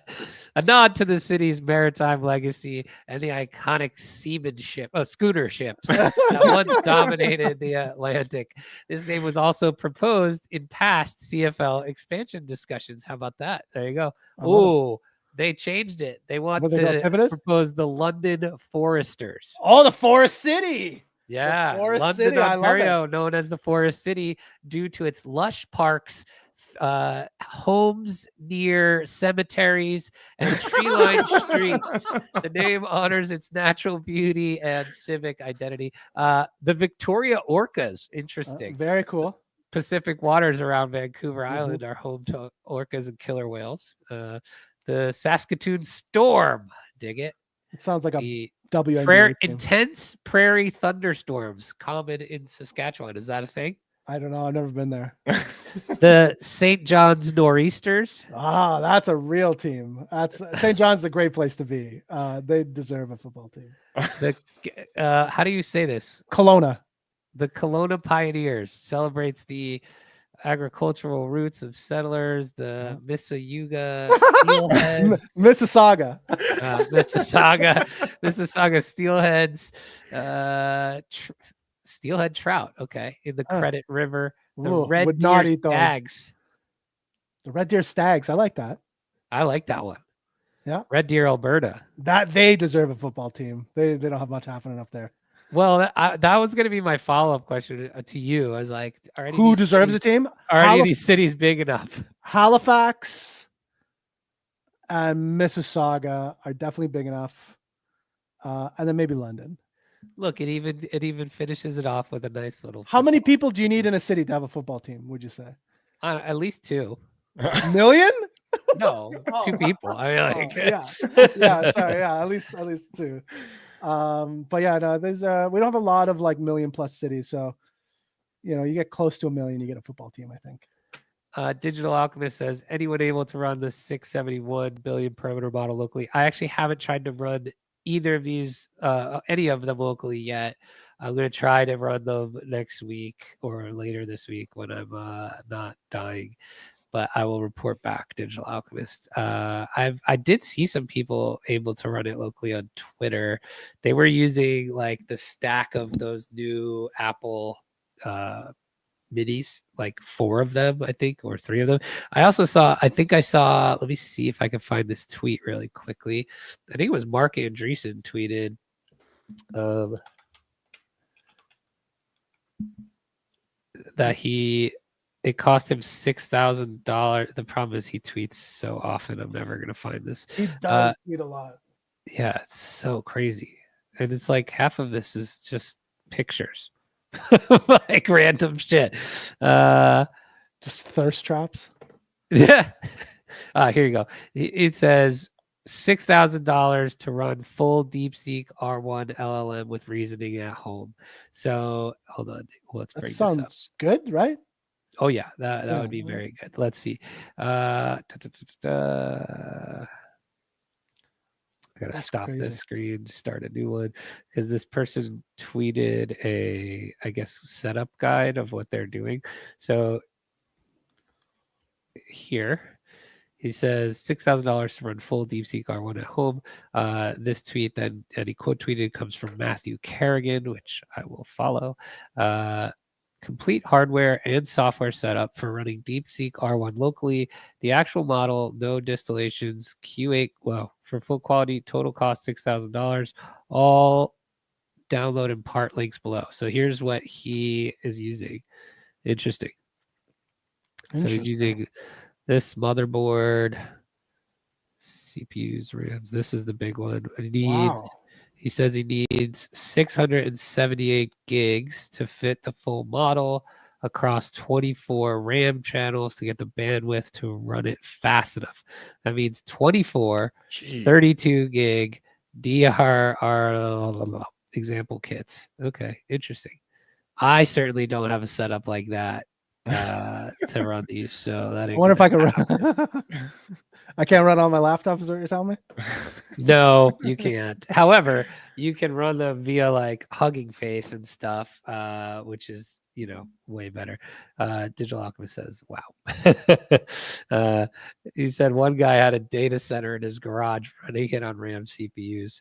nod to the city's maritime legacy and the iconic schooner ships that once dominated the Atlantic. This name was also proposed in past CFL expansion discussions. How about that? There you go. Oh, they changed it. They want to propose the London Foresters. Oh, the Forest City. Yeah, Forest London, City, Ontario, known as the Forest City due to its lush parks, homes near cemeteries, and tree-lined streets. The name honors its natural beauty and civic identity. The Victoria Orcas, interesting. Very cool. Pacific waters around Vancouver Island are home to orcas and killer whales. The Saskatoon Storm, dig it. It sounds like a intense prairie thunderstorms common in Saskatchewan. Is that a thing? I don't know. I've never been there. The St. John's Nor'easters. Ah, that's a real team. St. John's a great place to be. They deserve a football team. How do you say this? Kelowna. The Kelowna Pioneers celebrates the agricultural roots of settlers. The Mississauga Steelheads. Mississauga Steelheads. Steelhead trout. Okay, in the Credit River. The Red Deer Stags. The Red Deer Stags. I like that. I like that one. Yeah. Red Deer, Alberta. That they deserve a football team. They don't have much happening up there. Well, that was going to be my follow-up question to you. I was like, who deserves a team? Are any of these cities big enough? Halifax and Mississauga are definitely big enough. And then maybe London. Look, it even finishes it off with a nice little. How many people do you need in a city to have a football team? Would you say? At least 2 million? No, 2 people. I mean, like, yeah, sorry, yeah, at least 2. But yeah, no, there's we don't have a lot of like million plus cities, so you get close to 1 million, you get a football team, I think. Digital Alchemist says, anyone able to run the 671 billion parameter model locally? I actually haven't tried to run either of these, any of them locally yet. I'm going to try to run them next week or later this week when I'm not dying, but I will report back, Digital Alchemist. I did see some people able to run it locally on Twitter. They were using like the stack of those new Apple minis, like 4 of them, I think, or 3 of them. I saw, let me see if I can find this tweet really quickly. I think it was Mark Andreessen tweeted that it cost him $6,000. The problem is he tweets so often, I'm never going to find this. He does tweet a lot. Yeah, it's so crazy. And it's like half of this is just pictures. Like random shit. Just thirst traps. Yeah. Here you go. It says $6,000 to run full DeepSeek R1 LLM with reasoning at home. So hold on. Let's bring this up. Sounds good, right? Oh yeah, that would be very good. Let's see. I gotta stop this screen, start a new one, because this person tweeted I guess, setup guide of what they're doing. So here he says $6,000 to run full DeepSeek R1 at home. This tweet then, and he quote tweeted, comes from Matthew Kerrigan, which I will follow. Complete hardware and software setup for running DeepSeek R1 locally. The actual model, no distillations, Q8, for full quality, total cost $6,000. All download and part links below. So here's what he is using. Interesting. So he's using this motherboard, CPUs, RAMs. This is the big one. He says he needs 678 gigs to fit the full model across 24 RAM channels to get the bandwidth to run it fast enough. That means 24, 32 gig DR example kits. Okay, interesting. I certainly don't have a setup like that to run these. So that I wonder if I can run. I can't run on my laptop, is what you're telling me? No, you can't. However, you can run them via like Hugging Face and stuff, which is, way better. Digital Alchemist says, wow. He said one guy had a data center in his garage running it on RAM CPUs.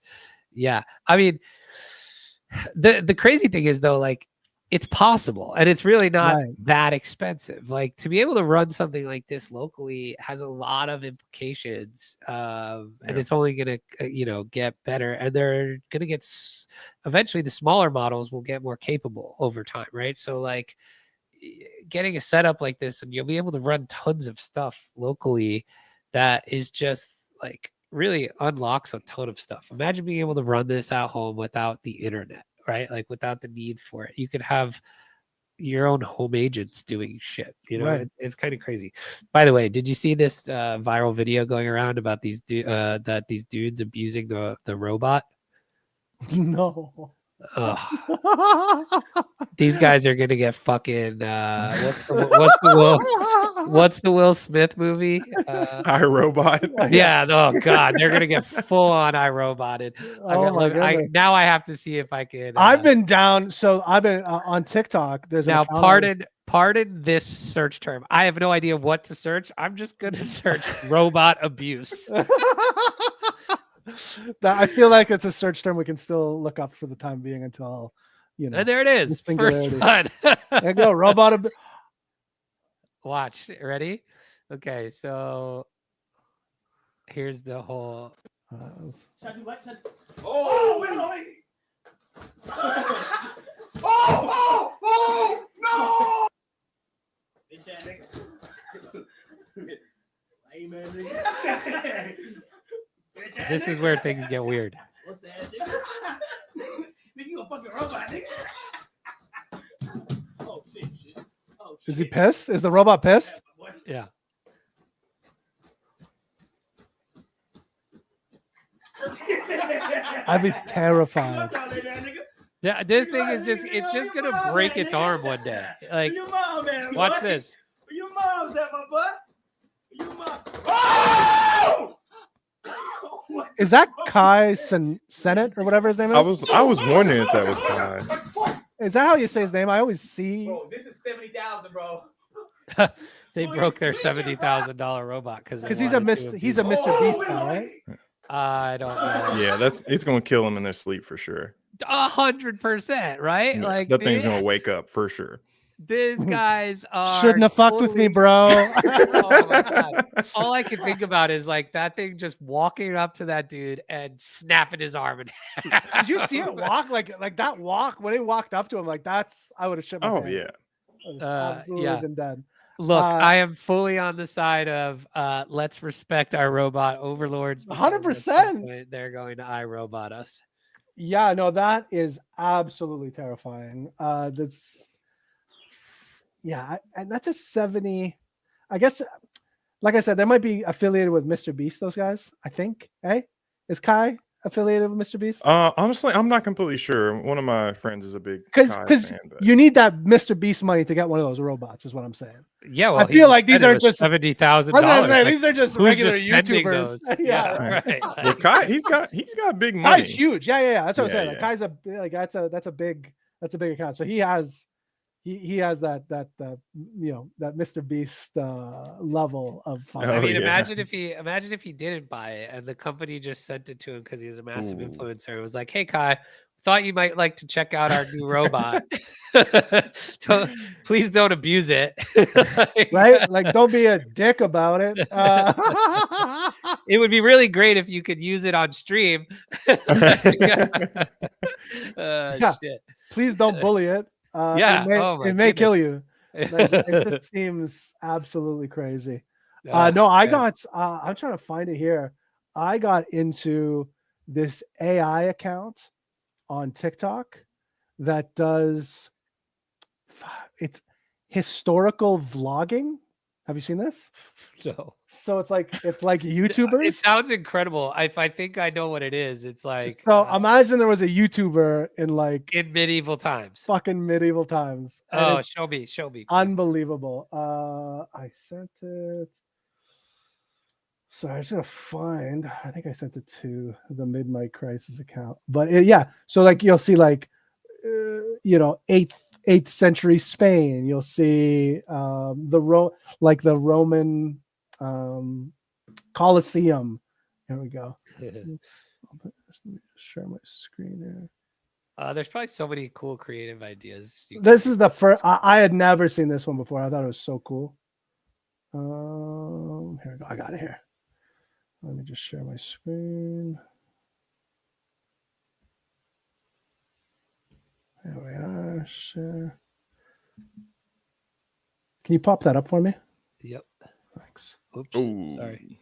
Yeah. I mean, the crazy thing is though, like, it's possible, and it's really not that expensive. Like, to be able to run something like this locally has a lot of implications, and it's only going to, get better. And they're going to get eventually the smaller models will get more capable over time, right? So, like, getting a setup like this, and you'll be able to run tons of stuff locally that is just like really unlocks a ton of stuff. Imagine being able to run this at home without the internet. Right, like without the need for it, you could have your own home agents doing shit. It's kind of crazy. By the way, did you see this viral video going around about these dudes abusing the robot? No. These guys are gonna get fucking what's the Will Smith movie? iRobot. Yeah, oh god, they're gonna get full on iRoboted. Now I have to see if I can. I've been down, so I've been on TikTok. There's now pardon this search term. I have no idea what to search. I'm just gonna search robot abuse. I feel like it's a search term we can still look up for the time being until, And there it is. First one. There you go. Robot. Watch. Ready? Okay. So Here's the whole. Oh, no! Bitch ass nigga. Hey, man, nigga. This is where things get weird. What's that, nigga? Nigga, you a fucking robot, nigga. Oh, shit. Oh, shit. Is he pissed? Is the robot pissed? Yeah. I'd be terrified. Yeah, this thing is just—it's just gonna break its arm one day. Like, watch this. Your mom's at my butt. Your mom. Oh! Is that Kai Senate or whatever his name is? I was wondering if that was Kai. Is that how you say his name? I always see. Bro, this is 70,000, bro. They broke their $70,000 robot because He's a Mr. Beast guy, right? I don't know. Yeah, it's gonna kill him in their sleep for sure. 100%, right? Yeah, Like that thing's gonna wake up for sure. These guys are Shouldn't have fucked with me, bro. Oh my God. All I can think about is like that thing just walking up to that dude and snapping his arm in half. Did you see it walk? Like that walk when it walked up to him, like I would have shit my pants. Yeah. I would've absolutely been dead. Look, I am fully on the side of let's respect our robot overlords. 100%. They're going to iRobot us. Yeah, no, that is absolutely terrifying. And that's a 70. I guess, like I said, they might be affiliated with Mr. Beast. Those guys, I think. Hey, is Kai affiliated with Mr. Beast? Honestly, I'm not completely sure. One of my friends is a big because fan, but you need that Mr. Beast money to get one of those robots. Is what I'm saying. Yeah, well, I feel like these are just $70,000. These are just regular YouTubers. Yeah, right. well, Kai, he's got big money. Kai's huge. Yeah. That's what I'm saying. Yeah. Like, Kai's that's a big account. So he has that that Mr. Beast level of fun. I mean, yeah. imagine if he didn't buy it and the company just sent it to him because he's a massive influencer. It was like, hey Kai, thought you might like to check out our new robot. Please don't abuse it. Right? Like, don't be a dick about it. It would be really great if you could use it on stream. Shit. Please don't bully it. It may kill you. Like, it just seems absolutely crazy. I'm trying to find it here. I got into this AI account on TikTok that does it's historical vlogging. Have you seen this? No. So it's like YouTubers. It sounds incredible. I think I know what it is. It's like, so imagine there was a YouTuber in medieval times. Fucking medieval times. Oh, show me. Please. Unbelievable. I sent it. Sorry, I just gotta find. I think I sent it to the Mid-Mic Crisis account. But so like you'll see like 8th century Spain. You'll see the Roman Colosseum. Here we go. Let me share my screen here. There's probably so many cool creative ideas. This is the first. I had never seen this one before. I thought it was so cool. Here we go. I got it here. Let me just share my screen. There we are. Share. Can you pop that up for me? Yep. Thanks. Oops. Ooh. Sorry.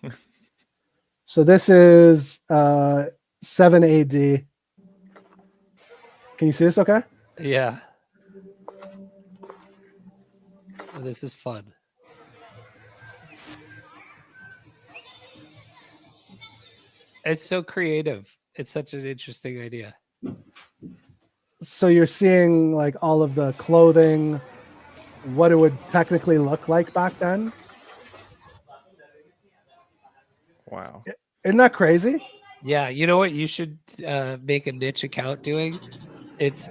So this is 7 AD. Can you see this okay? Yeah. This is fun. It's so creative. It's such an interesting idea. So you're seeing like all of the clothing, what it would technically look like back then. Wow. Isn't that crazy? Yeah, you know what you should make a niche account doing? It's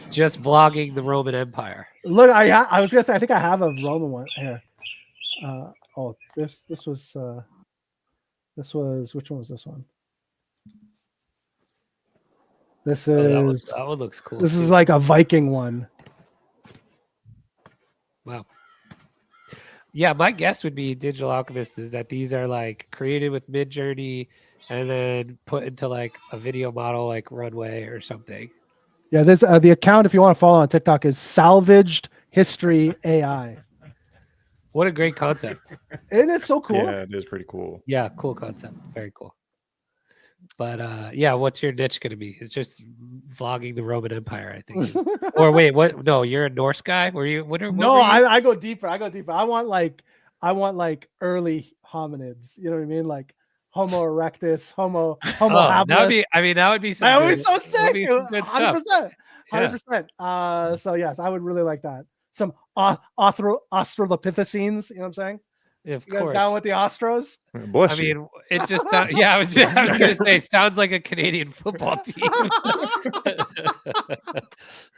just vlogging the Roman Empire. Look, I was gonna say I think I have a Roman one here. This was which one was this one? This is that one looks cool. This is like a Viking one. Wow. Yeah, my guess would be Digital Alchemist is that these are like created with Midjourney and then put into like a video model like Runway or something. Yeah, this the account if you want to follow on TikTok is Salvaged History AI. What a great concept. Isn't it so cool? Yeah, it is pretty cool. Yeah, cool concept. Very cool. But yeah, what's your niche going to be? It's just vlogging the Roman Empire, I think. Or wait, what? No, you're a Norse guy. Were you? What No, were you? I go deeper. I want like early hominids. You know what I mean? Like Homo erectus, Homo habilis. That would be. I mean, that would be. That would be so sick. That'd be some good stuff. 100%. So yes, I would really like that. Some Australopithecines. You know what I'm saying? Of You guys course. down with the Ostros? Bless I you. mean, it just sounds. Yeah, I was gonna say, sounds like a Canadian football team.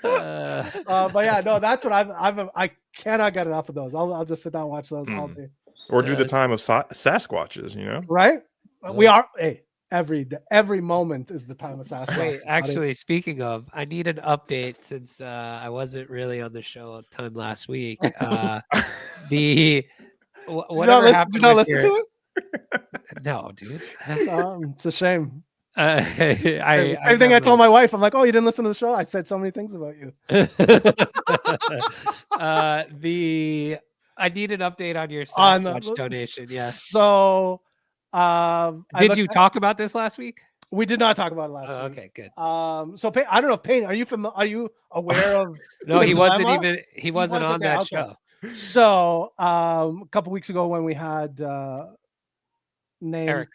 But yeah, no, that's what I cannot get enough of those. I'll just sit down and watch those all day. Or do the time of Sasquatches, you know? Right? We are every moment is the time of Sasquatch. Wait, actually, speaking of, I need an update since I wasn't really on the show a ton last week. Whatever happened. Did you not listen to it? No, dude. It's a shame. Everything I told my wife, I'm like, oh, you didn't listen to the show? I said so many things about you. I need an update on your Sasquatch donation. Yeah. So, did you talk about this last week? We did not talk about it last week. Okay, good. So Payne, I don't know, Payne, are you aware of? No, he wasn't wasn't on there, that okay. show. So, a couple weeks ago when we had Eric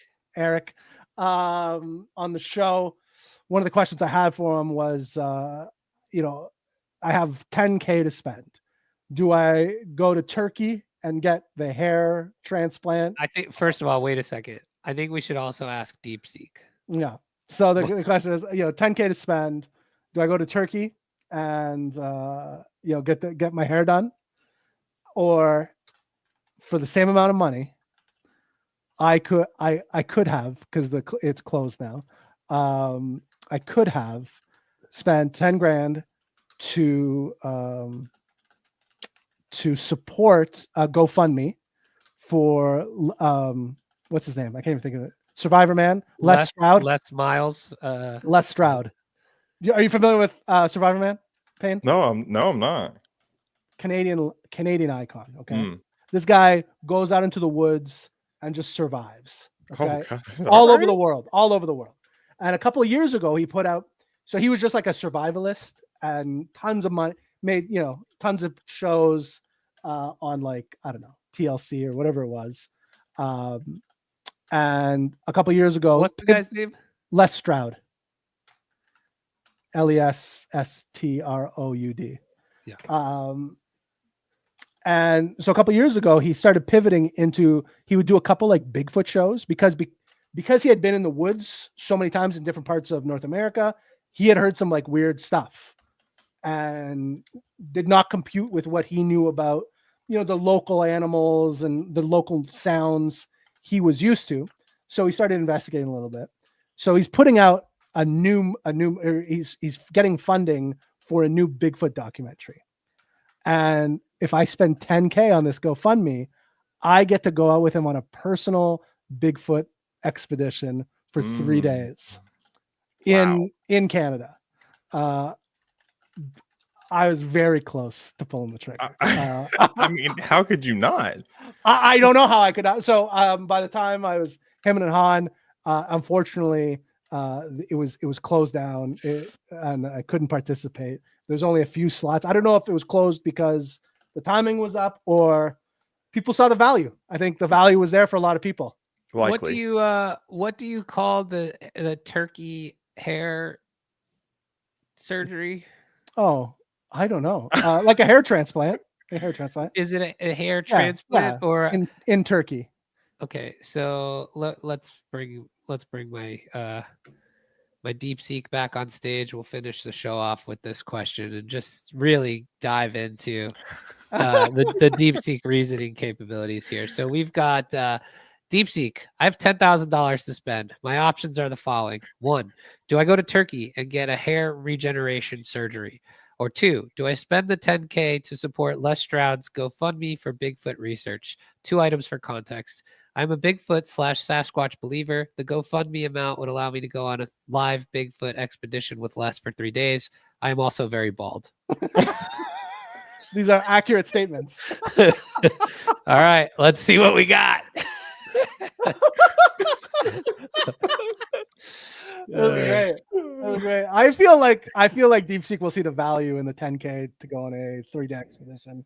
on the show, one of the questions I had for him was, I have $10K to spend. Do I go to Turkey and get the hair transplant? I think, first of all, wait a second. I think we should also ask DeepSeek. Yeah. So the question is, $10K to spend. Do I go to Turkey and get my hair done, or for the same amount of money, I could have, because it's closed now. I could have spent 10 grand to support a GoFundMe for what's his name? I can't even think of it. Survivor Man, Les Stroud. Les Miles. Les Stroud. Are you familiar with Survivor Man, Payne? No, I'm not. Canadian icon. Okay. This guy goes out into the woods and just survives. Okay. All over the world. And a couple of years ago, he put out, so he was just like a survivalist and tons of money, made, tons of shows on like, I don't know, TLC or whatever it was. And a couple of years ago, what's the guy's name? Les Stroud. LESSTROUD. Yeah. And so a couple of years ago, he started pivoting into, he would do a couple like Bigfoot shows because he had been in the woods so many times in different parts of North America. He had heard some like weird stuff and did not compute with what he knew about, the local animals and the local sounds he was used to. So he started investigating a little bit. So he's putting out he's getting funding for a new Bigfoot documentary. And if I spend 10K on this GoFundMe, I get to go out with him on a personal Bigfoot expedition for 3 days in Canada. I was very close to pulling the trigger. I mean, how could you not? I don't know how I could. So by the time I was him and Han, unfortunately, it was closed down and I couldn't participate. There's only a few slots. I don't know if it was closed because the timing was up or people saw the value. I think the value was there for a lot of people. Likely. What do you call the turkey hair surgery? Oh, I don't know. Like a hair transplant. A hair transplant. Is it a hair transplant or in Turkey? Okay, so let's bring my my DeepSeek back on stage. We'll finish the show off with this question and just really dive into the DeepSeek reasoning capabilities here. So we've got DeepSeek. I have $10,000 to spend. My options are the following. 1, do I go to Turkey and get a hair regeneration surgery? Or 2, do I spend the $10K to support Les Stroud's GoFundMe for Bigfoot research? 2 items for context. I'm a Bigfoot/Sasquatch believer. The GoFundMe amount would allow me to go on a live Bigfoot expedition with Les for 3 days. I am also very bald. These are accurate statements. All right, let's see what we got. That was great. That was great. I feel like DeepSeek will see the value in the 10K to go on a 3-day expedition.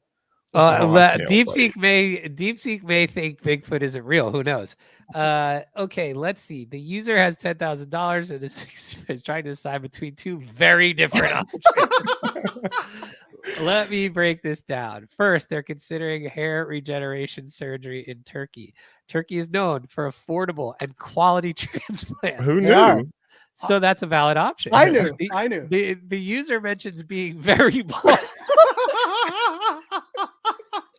DeepSeek may think Bigfoot isn't real. Who knows? Okay, let's see. The user has $10,000 and is trying to decide between 2 very different options. Let me break this down. First, they're considering hair regeneration surgery in Turkey. Turkey is known for affordable and quality transplants. Who knew? So that's a valid option. I knew. The user mentions being very bald.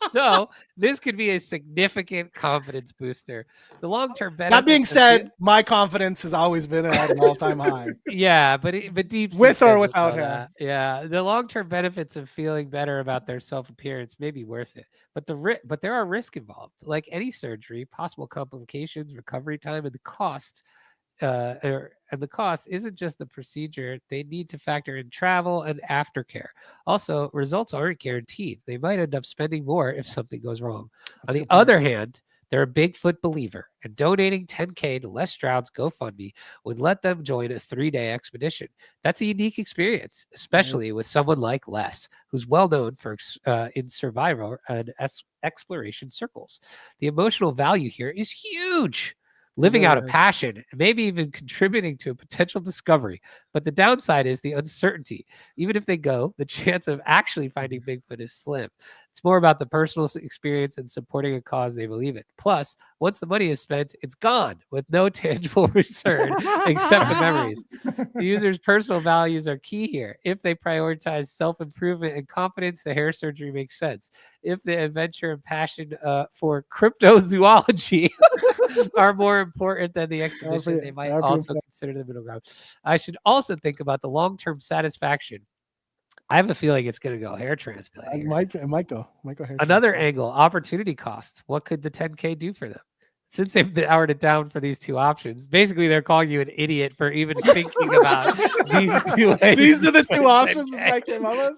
So this could be a significant confidence booster. The long-term benefit. That being said, my confidence has always been at an all-time high. Yeah, but DeepSeek with or without hair. Yeah, the long-term benefits of feeling better about their self-appearance may be worth it, but there are risks involved. Like any surgery, possible complications, recovery time, and the cost. And the cost isn't just the procedure. They need to factor in travel and aftercare. Also, results aren't guaranteed. They might end up spending more if something goes wrong. On the other hand, they're a Bigfoot believer, and donating $10K to Les Stroud's GoFundMe would let them join a 3-day expedition. That's a unique experience, especially with someone like Les, who's well known for in survival and exploration circles. The emotional value here is huge. Living out a passion, maybe even contributing to a potential discovery. But the downside is the uncertainty. Even if they go, the chance of actually finding Bigfoot is slim. It's more about the personal experience and supporting a cause they believe in. Plus, once the money is spent, it's gone with no tangible return except the memories. The user's personal values are key here. If they prioritize self-improvement and confidence, the hair surgery makes sense. If the adventure and passion for cryptozoology are more important than the expedition, they might also consider the middle ground. I should also think about the long-term satisfaction. I have a feeling it's going to go hair transplant. It might go hair. Another angle, opportunity cost. What could the 10K do for them? Since they've narrowed it down for these 2 options, basically they're calling you an idiot for even thinking about these 2 ways. These are the 2 options this guy came up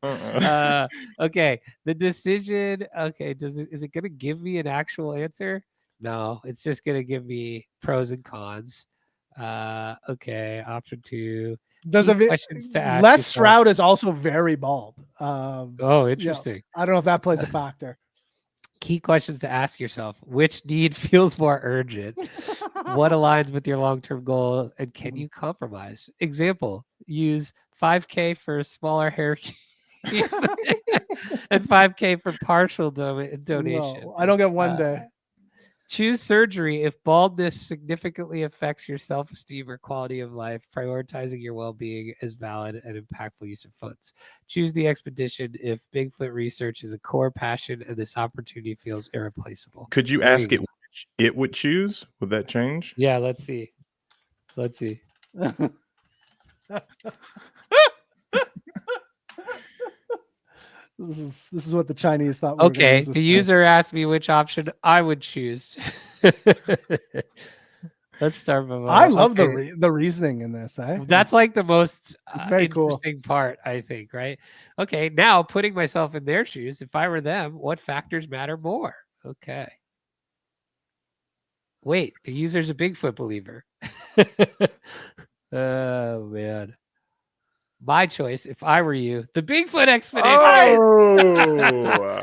with. Okay, the decision. Okay, is it going to give me an actual answer? No, it's just going to give me pros and cons. Okay, option 2. Questions to ask. Les Stroud is also very bald. Interesting. Yeah, I don't know if that plays a factor. Key questions to ask yourself: which need feels more urgent? What aligns with your long-term goals? And can you compromise? Example: use 5K for a smaller hair and 5K for partial donation. No, I don't get 1 day. Choose surgery if baldness significantly affects your self-esteem or quality of life. Prioritizing your well-being is valid and impactful use of funds. Choose the expedition if Bigfoot research is a core passion and this opportunity feels irreplaceable. Could you ask it which it would choose? Would that change? Yeah, let's see. This is what the Chinese thought. Okay, the user asked me which option I would choose. Let's start with. I love the reasoning in this. That's like the most very interesting part, I think. Right? Okay, now putting myself in their shoes. If I were them, what factors matter more? Okay. Wait, the user's a Bigfoot believer. Oh man. My choice, if I were you, the Bigfoot expedition. Oh.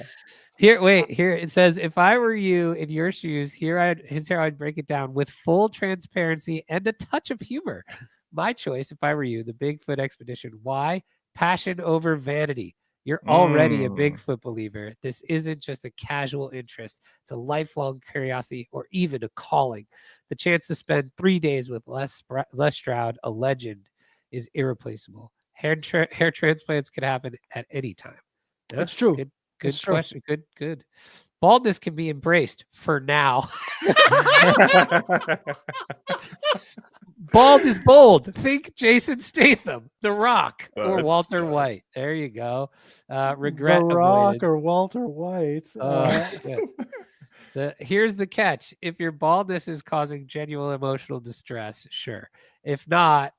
Here it says, if I were you in your shoes, here's how I'd break it down with full transparency and a touch of humor. My choice, if I were you, the Bigfoot expedition. Why? Passion over vanity. You're already a Bigfoot believer. This isn't just a casual interest. It's a lifelong curiosity or even a calling. The chance to spend 3 days with Les Stroud, a legend, is irreplaceable. Hair transplants can happen at any time. Yeah, that's true. Good question. Good. Baldness can be embraced for now. Bald is bold. Think Jason Statham, The Rock, or it's Walter tough. White. There you go. Regret The Rock avoided. or Walter White. Yeah. Here's the catch. If your baldness is causing genuine emotional distress, sure. If not,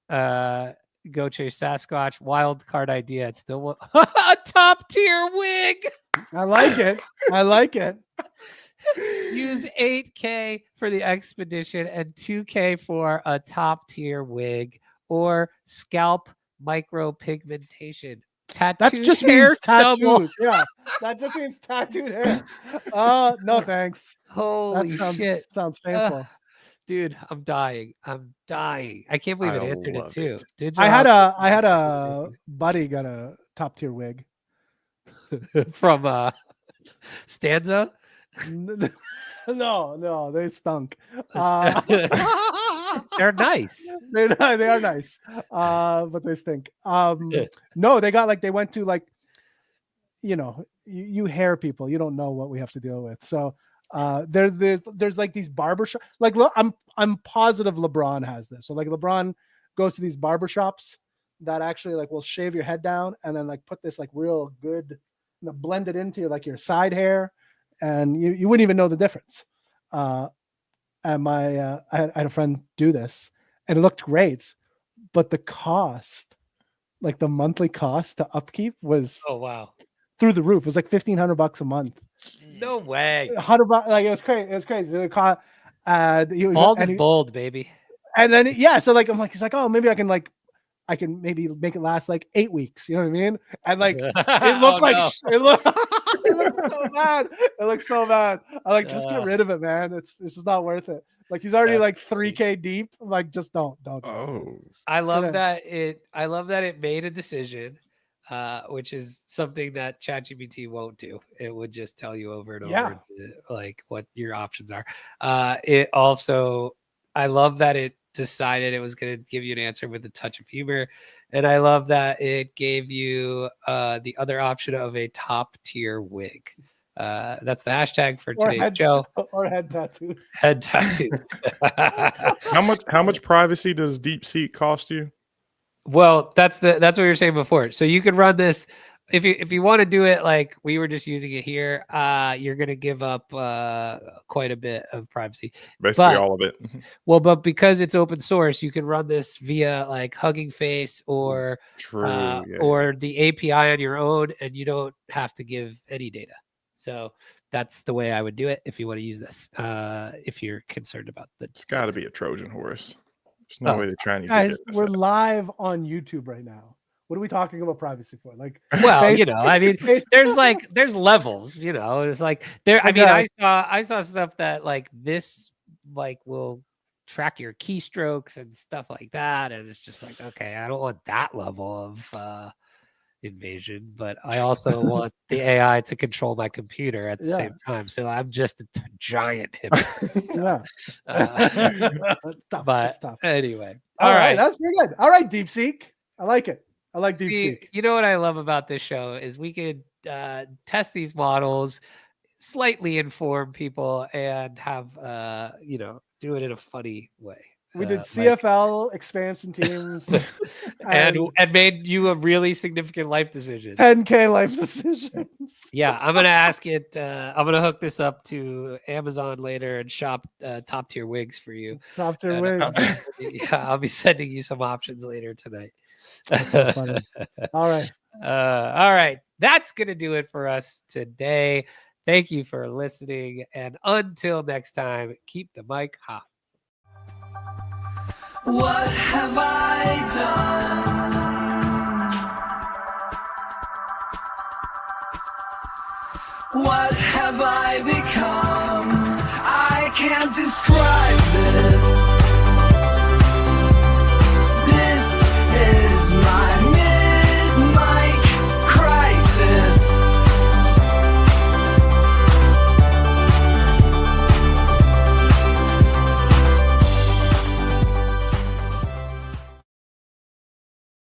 go chase Sasquatch. Wild card idea. It's still a top tier wig. I like it. I like it. Use $8K for the expedition and $2K for a top tier wig or scalp micropigmentation. That just means tattoos. Yeah, that just means tattooed hair. No thanks. Holy shit. Sounds painful. Dude, I'm dying. I can't believe it answered it love too. it. Did I had a buddy got a top tier wig. from Stanza? No, they stunk. They're nice. They are nice, but they stink. No, they got like they went to like, you hair people, you don't know what we have to deal with. So there's like these barbershop. Like look, I'm positive LeBron has this. So like LeBron goes to these barbershops that actually like will shave your head down and then like put this like real good, blend it into like your side hair, and you wouldn't even know the difference. And I had a friend do this, and it looked great, but the cost, like the monthly cost to upkeep, was Oh wow. through the roof. It was like $1,500 a month. No way. $100, like it was crazy. It was crazy. It cost, Bald is bold, baby. And then so like he's like, oh, maybe I can maybe make it last like 8 weeks. You know what I mean? And like it looked it looked so bad. It looked so bad. I like just get rid of it, man. This is not worth it. Like he's already like 3K deep. I'm like, just don't. Oh, I love that it made a decision, which is something that ChatGPT won't do. It would just tell you over and over like what your options are. It also, I love that it decided it was going to give you an answer with a touch of humor, and I love that it gave you the other option of a top tier wig. That's the hashtag for today's show. Or head tattoos. Head tattoos. how much privacy does DeepSeek cost you? Well, that's what you were saying before. So you could run this if you want to do it like we were just using it here. You're going to give up quite a bit of privacy. Basically, all of it. Well, but because it's open source, you can run this via like Hugging Face or or the API on your own, and you don't have to give any data. So that's the way I would do it if you want to use this. If you're concerned about it's got to be a Trojan horse. There's no way they're trying to guys. We're live on YouTube right now. What are we talking about privacy for? Like, well, I mean, there's levels. It's like there. I mean, I saw stuff that like this like will track your keystrokes and stuff like that, and it's just like, okay, I don't want that level of invasion, but I also want the AI to control my computer at the same time. So I'm just a giant hypocrite. But anyway, all right, that's pretty good. All right, DeepSeek, I like it. I like DeepSeek. You know what I love about this show is we could test these models, slightly inform people, and have do it in a funny way. We did CFL expansion teams and made you a really significant life decision. 10K life decisions. Yeah, I'm gonna ask it. I'm gonna hook this up to Amazon later and shop top tier wigs for you. Top tier wigs. I'll be sending you some options later tonight. That's so funny. All right. All right. That's gonna do it for us today. Thank you for listening, and until next time, keep the mic hot. What have I done? What have I become? I can't describe this.